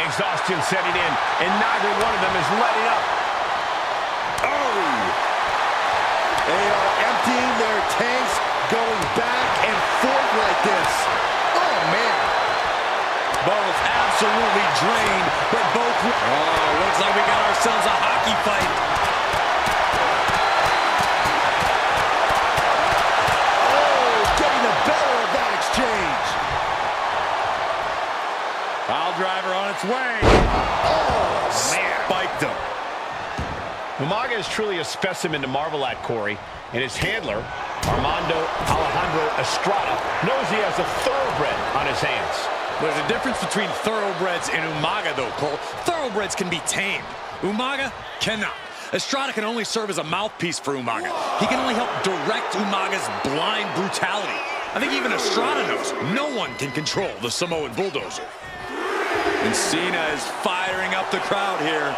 Exhaustion setting in, and neither one of them is letting up. Oh! They are emptying their tanks, going back and forth like this. Oh, man. Both absolutely drained, but both... Oh, looks like we got ourselves a hockey fight. Oh, getting the better of that exchange. Pile driver on its way. Oh, Man. Spiked him. Umaga is truly a specimen to marvel at, Corey, and his handler, Armando Alejandro Estrada, knows he has a thoroughbred on his hands. There's a difference between thoroughbreds and Umaga, though, Cole. Thoroughbreds can be tamed. Umaga cannot. Estrada can only serve as a mouthpiece for Umaga. He can only help direct Umaga's blind brutality. I think even Estrada knows no one can control the Samoan Bulldozer. And Cena is firing up the crowd here.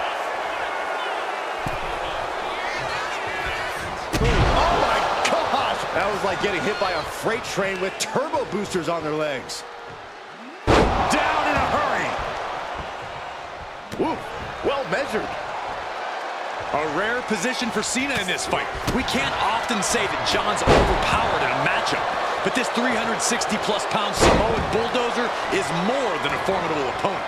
Oh, my gosh. That was like getting hit by a freight train with turbo boosters on their legs. Down in a hurry. Woo, well measured. A rare position for Cena in this fight. We can't often say that John's overpowered in a matchup, but this 360-plus pound Samoan Bulldozer is more than a formidable opponent.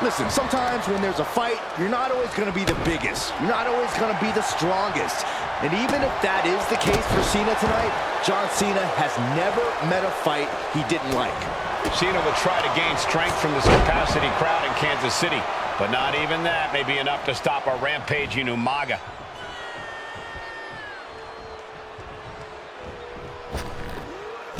Listen, sometimes when there's a fight, you're not always going to be the biggest. You're not always going to be the strongest. And even if that is the case for Cena tonight, John Cena has never met a fight he didn't like. Cena will try to gain strength from this capacity crowd in Kansas City, but not even that may be enough to stop a rampaging Umaga.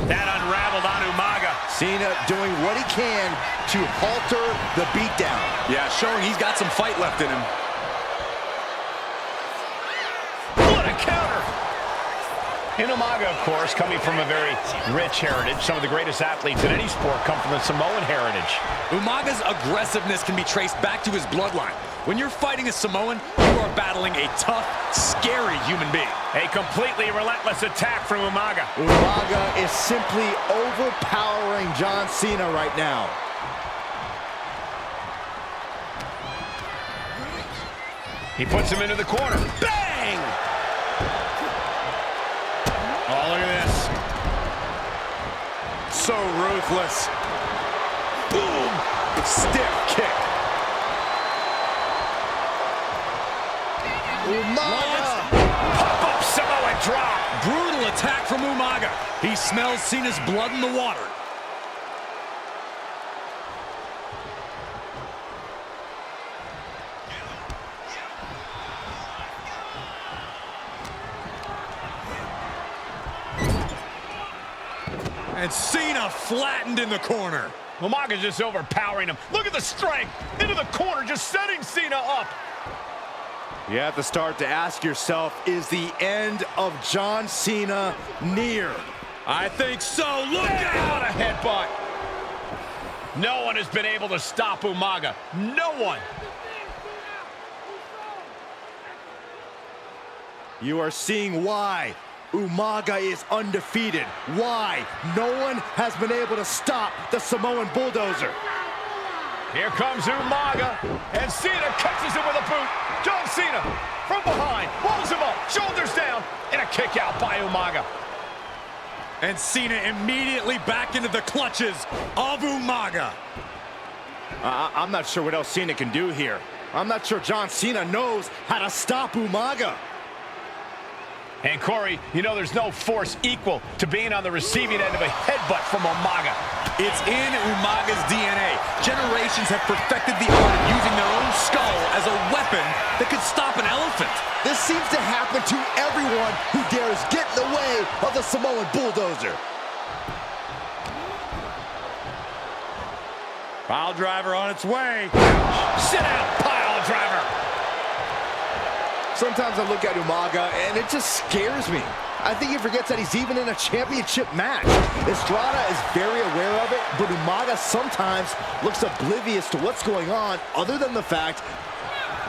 That unraveled on Umaga. Cena doing what he can to halter the beatdown. Yeah, showing he's got some fight left in him. What a counter! And Umaga, of course, coming from a very rich heritage. Some of the greatest athletes in any sport come from the Samoan heritage. Umaga's aggressiveness can be traced back to his bloodline. When you're fighting a Samoan, you are battling a tough, scary human being. A completely relentless attack from Umaga. Umaga is simply overpowering John Cena right now. He puts him into the corner. Bang! Oh, look at this. So ruthless. Boom! Stiff kick. Umaga! Pop-up Samoan drop. Brutal attack from Umaga. He smells Cena's blood in the water. And Cena flattened in the corner. Umaga's just overpowering him. Look at the strength. Into the corner, just setting Cena up. You have to start to ask yourself, is the end of John Cena near? I think so. Look out! A headbutt. No one has been able to stop Umaga. No one. You are seeing why Umaga is undefeated. Why no one has been able to stop the Samoan bulldozer. Here comes Umaga, and Cena catches him with a boot. John Cena from behind, rolls him up, shoulders down, and a kick out by Umaga. And Cena immediately back into the clutches of Umaga. I'm not sure what else Cena can do here. I'm not sure John Cena knows how to stop Umaga. And Corey, you know there's no force equal to being on the receiving end of a headbutt from Umaga. It's in Umaga's DNA. Generations have perfected the art of using their own skull as a weapon that could stop an elephant. This seems to happen to everyone who dares get in the way of the Samoan bulldozer. Pile driver on its way. Sit out, pile driver. Sometimes I look at Umaga and it just scares me. I think he forgets that he's even in a championship match. Estrada is very aware of it, but Umaga sometimes looks oblivious to what's going on, other than the fact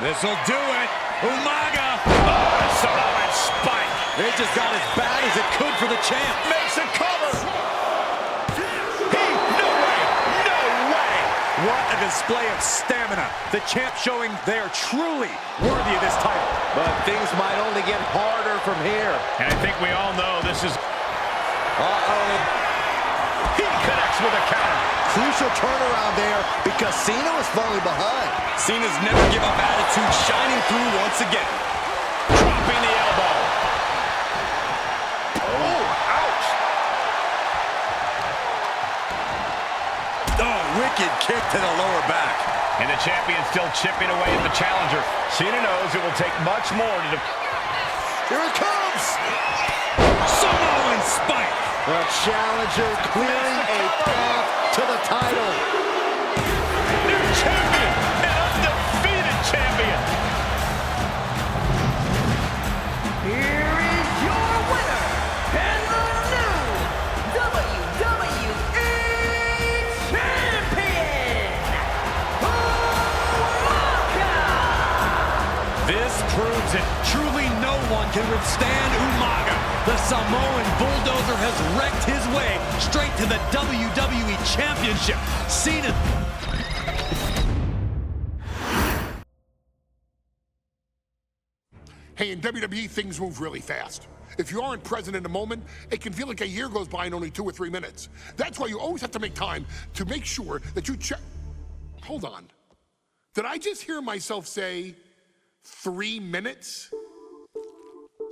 this'll do it. Umaga. Oh, Samoan spike. It just got as bad as it could for the champ. Makes a cover. No way. No way. What a display of stamina. The champ showing they are truly worthy of this title. But things might only get harder from here. And I think we all know this is... Uh-oh. He connects with a counter. Crucial turnaround there because Cena was falling behind. Cena's never give up attitude, shining through once again. Dropping the elbow. Oh, ouch. Oh, wicked kick to the lower back. And the champion still chipping away at the challenger. Cena knows it will take much more to... Here it comes! Samoan spike! The challenger clearing a path to the title. New champion! An undefeated champion! Here is your winner, and the new WWE Champion, Umaga! This proves it. Truly no one can withstand Umaga. The Samoan bulldozer has wrecked his way straight to the WWE Championship. Cena... Hey, in WWE, things move really fast. If you aren't present in the moment, it can feel like a year goes by in only 2 or 3 minutes. That's why you always have to make time to make sure that you check... Hold on. Did I just hear myself say 3 minutes?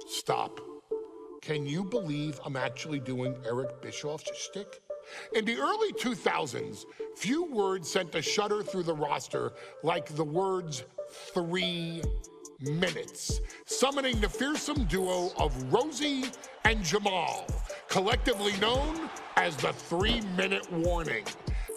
Stop. Can you believe I'm actually doing Eric Bischoff's shtick? In the early 2000s, few words sent a shudder through the roster like the words 3 minutes, summoning the fearsome duo of Rosie and Jamal, collectively known as the 3-minute warning.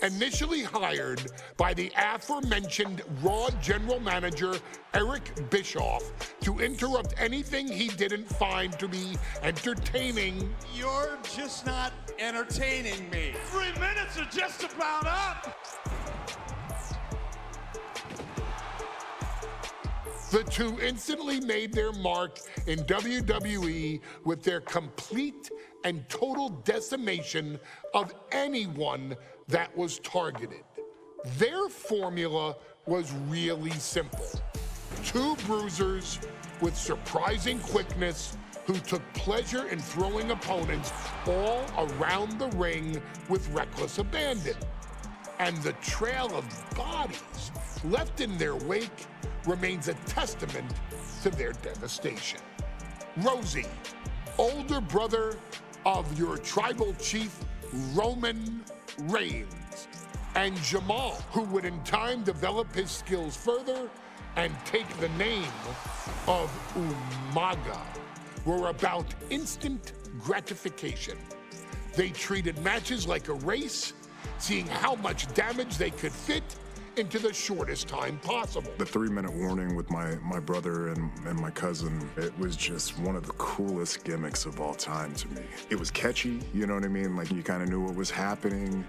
Initially hired by the aforementioned Raw general manager Eric Bischoff to interrupt anything he didn't find to be entertaining. You're just not entertaining me. 3 minutes are just about up. The two instantly made their mark in WWE with their complete and total decimation of anyone that was targeted. Their formula was really simple. Two bruisers with surprising quickness who took pleasure in throwing opponents all around the ring with reckless abandon. And the trail of bodies left in their wake remains a testament to their devastation. Rosie, older brother of your tribal chief, Roman Reigns, and Jamal, who would in time develop his skills further and take the name of Umaga, were about instant gratification. They treated matches like a race, seeing how much damage they could fit into the shortest time possible. The 3-minute warning with my brother and my cousin, it was just one of the coolest gimmicks of all time to me. It was catchy, you know what I mean? Like, you kind of knew what was happening.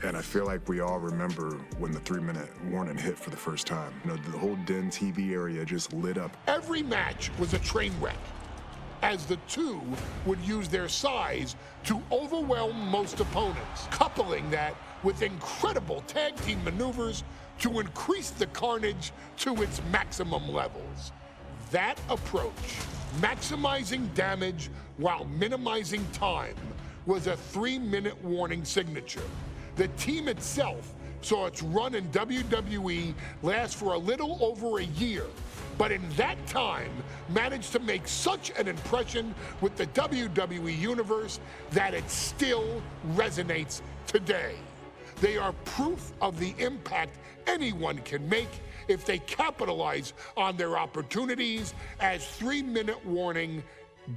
And I feel like we all remember when the 3-minute warning hit for the first time. You know, the whole Den TV area just lit up. Every match was a train wreck, as the two would use their size to overwhelm most opponents, coupling that with incredible tag team maneuvers to increase the carnage to its maximum levels. That approach, maximizing damage while minimizing time, was a 3-minute warning signature. The team itself saw its run in WWE last for a little over a year, but in that time managed to make such an impression with the WWE Universe that it still resonates today. They are proof of the impact anyone can make if they capitalize on their opportunities, as 3-minute warning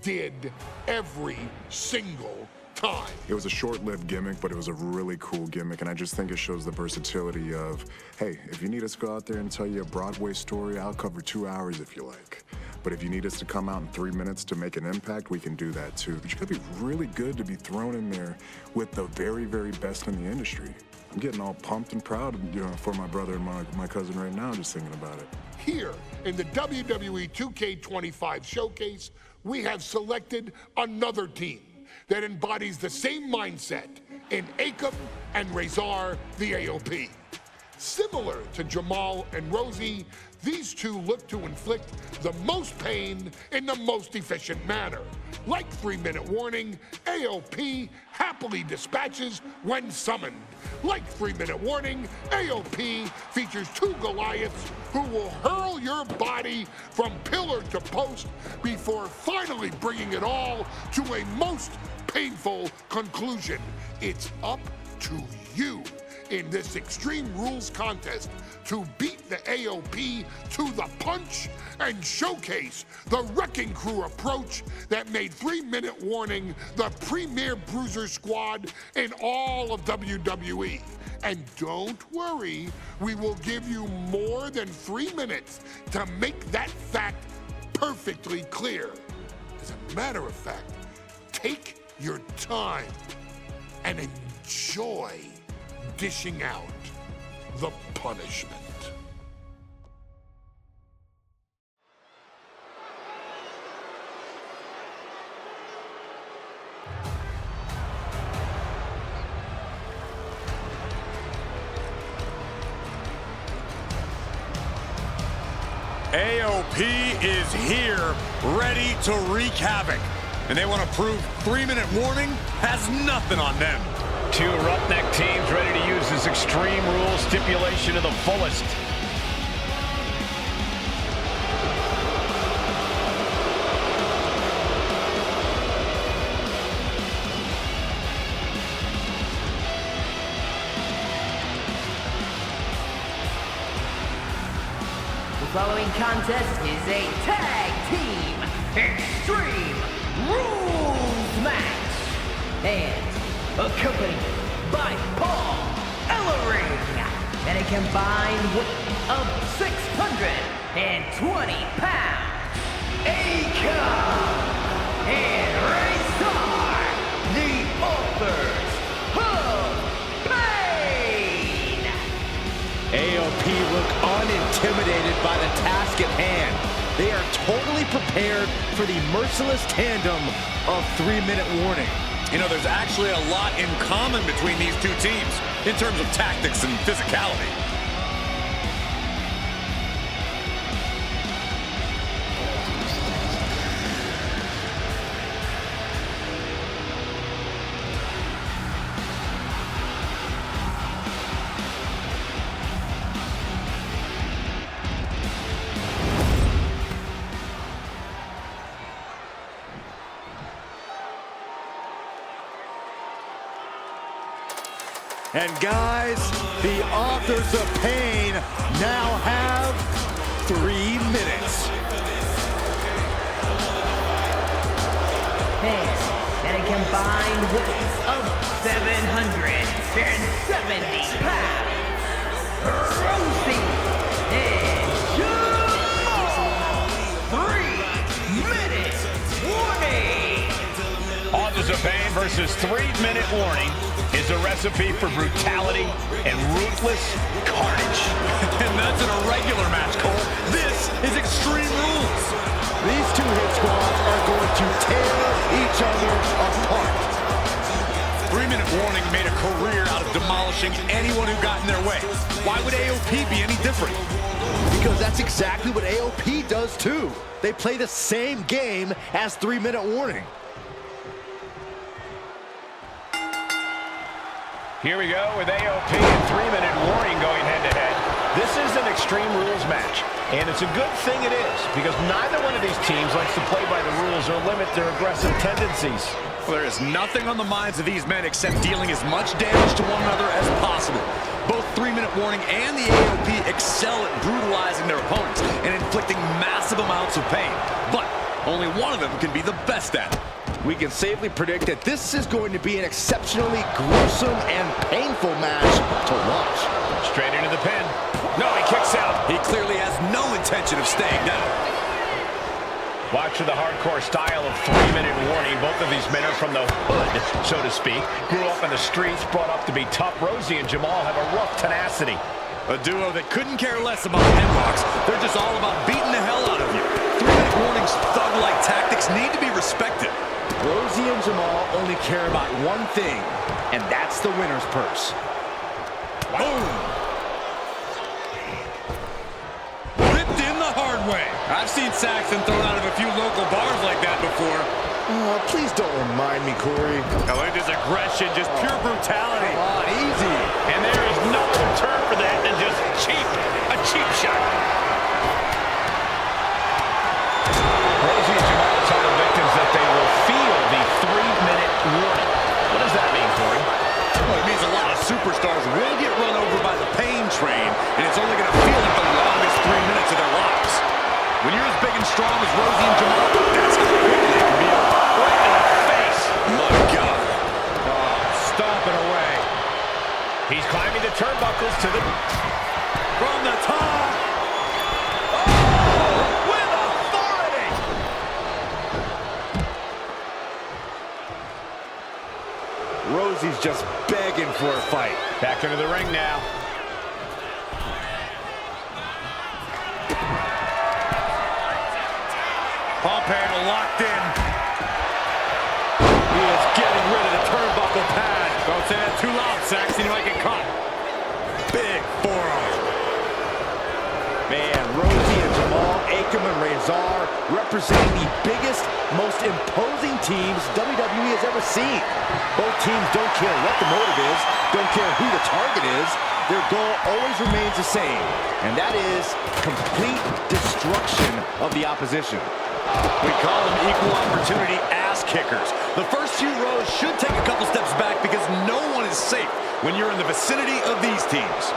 did every single time. It was a short-lived gimmick, but it was a really cool gimmick, and I just think it shows the versatility of, hey, if you need us to go out there and tell you a Broadway story, I'll cover 2 hours if you like. But if you need us to come out in 3 minutes to make an impact, we can do that too. But you gotta be really good to be thrown in there with the very, very best in the industry. I'm getting all pumped and proud, you know, for my brother and my cousin right now, just thinking about it. Here in the WWE 2K25 showcase, we have selected another team that embodies the same mindset in Akam and Razor the AOP. Similar to Jamal and Rosie, these two look to inflict the most pain in the most efficient manner. Like 3-minute warning, AOP happily dispatches when summoned. Like 3-minute warning, AOP features 2 Goliaths who will hurl your body from pillar to post before finally bringing it all to a most painful conclusion. It's up to you in this Extreme Rules contest to beat the AOP to the punch and showcase the Wrecking Crew approach that made 3-minute warning the premier bruiser squad in all of WWE. And don't worry, we will give you more than 3 minutes to make that fact perfectly clear. As a matter of fact, take your time and enjoy dishing out the punishment. AOP is here, ready to wreak havoc. And they want to prove 3-minute warning has nothing on them. 2 roughneck teams ready to use this Extreme Rules stipulation to the fullest. The following contest is a tag team Extreme Rules match, and accompanied by Paul Ellering, and a combined weight of 620 pounds. Akam and Razor, the authors of pain. AOP look unintimidated by the task at hand. They are totally prepared for the merciless tandem of 3-minute warning. You know, there's actually a lot in common between these two teams in terms of tactics and physicality. And guys, the authors of pain now have 3 minutes. And a combined weight of 770 pounds, Rosie and Jamal. 3-minute warning. Authors of Pain versus 3-minute warning is a recipe for brutality and ruthless carnage. And that's an irregular match, Cole. This is Extreme Rules. These two hit squads are going to tear each other apart. 3-minute warning made a career out of demolishing anyone who got in their way. Why would AOP be any different? Because that's exactly what AOP does too. They play the same game as 3-minute warning. Here we go with AOP and 3-minute warning going head-to-head. This is an Extreme Rules match, and it's a good thing it is, because neither one of these teams likes to play by the rules or limit their aggressive tendencies. Well, there is nothing on the minds of these men except dealing as much damage to one another as possible. Both 3-minute warning and the AOP excel at brutalizing their opponents and inflicting massive amounts of pain. But only one of them can be the best at it. We can safely predict that this is going to be an exceptionally gruesome and painful match to watch. Straight into the pin. No, he kicks out. He clearly has no intention of staying down. Watch for the hardcore style of 3-minute warning. Both of these men are from the hood, so to speak. Grew up in the streets, brought up to be tough. Rosie and Jamal have a rough tenacity. A duo that couldn't care less about headlocks. They're just all about beating the hell out of you. 3-minute warning's thug-like tactics need to be respected. Rosie and Jamal only care about one thing, and that's the winner's purse. Boom! Ripped in the hard way. I've seen Saxton thrown out of a few local bars like that before. Oh, please don't remind me, Corey. Melinda's aggression, just pure brutality. Come on, easy. And there is no other term for that than just cheap. A cheap shot. Rosie and Jamal tell the victims that they will feel the 3-minute warning. What does that mean, Corey? Well, it means a lot of superstars will get run over by the pain train, and it's only going to feel like the longest 3 minutes of their lives. When you're as big and strong as Rosie and Jamal, that's how quickly it can be right in the face. My God. Oh, stomping away. He's climbing the turnbuckles to the... From the top. Rosie's just begging for a fight. Back into the ring now. Pump handle locked in. He is getting rid of the turnbuckle pad. Don't say that too loud, Saxton. You might get caught. Big forearm. Man, Rosie and Jamal, Akam and Razor representing the biggest, most imposing teams WWE has ever seen. Both teams don't care what the motive is, don't care who the target is. Their goal always remains the same, and that is complete destruction of the opposition. We call them equal opportunity ass kickers. The first few rows should take a couple steps back because no one is safe when you're in the vicinity of these teams.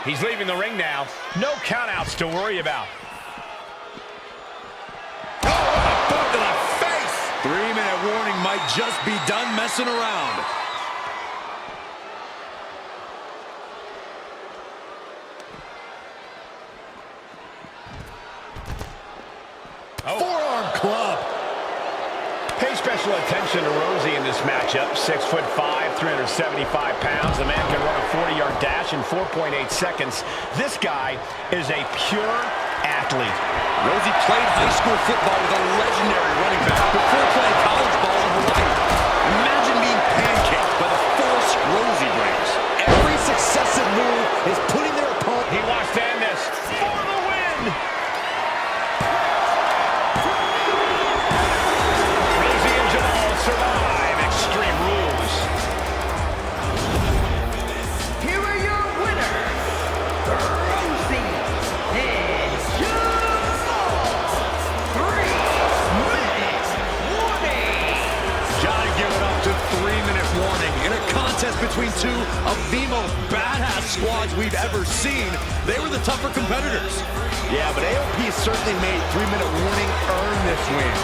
He's leaving the ring now. No countouts to worry about. Oh, what a boot to the face! 3-minute warning might just be done messing around. Oh. Forearm club. Pay special attention to Rosie in this matchup. 6'5", 375 pounds. The man can run a 40-yard dash in 4.8 seconds. This guy is a pure athlete. Rosie played high school football with a legendary running back before playing college ball in Hawaii. Imagine being pancaked by the force Rosie brings. Every successive move is putting their opponent... He wants to end this for the win! Rosie and Jamal survive Extreme Rules. Here are your winners, Rosie and Jamal. two of the most badass squads we've ever seen. They were the tougher competitors. Yeah, but AOP certainly made 3-minute warning earn this win.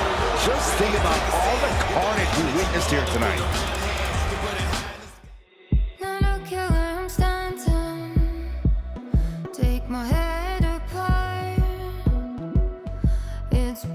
Just think about all the carnage we witnessed here tonight. Take my head apart. It's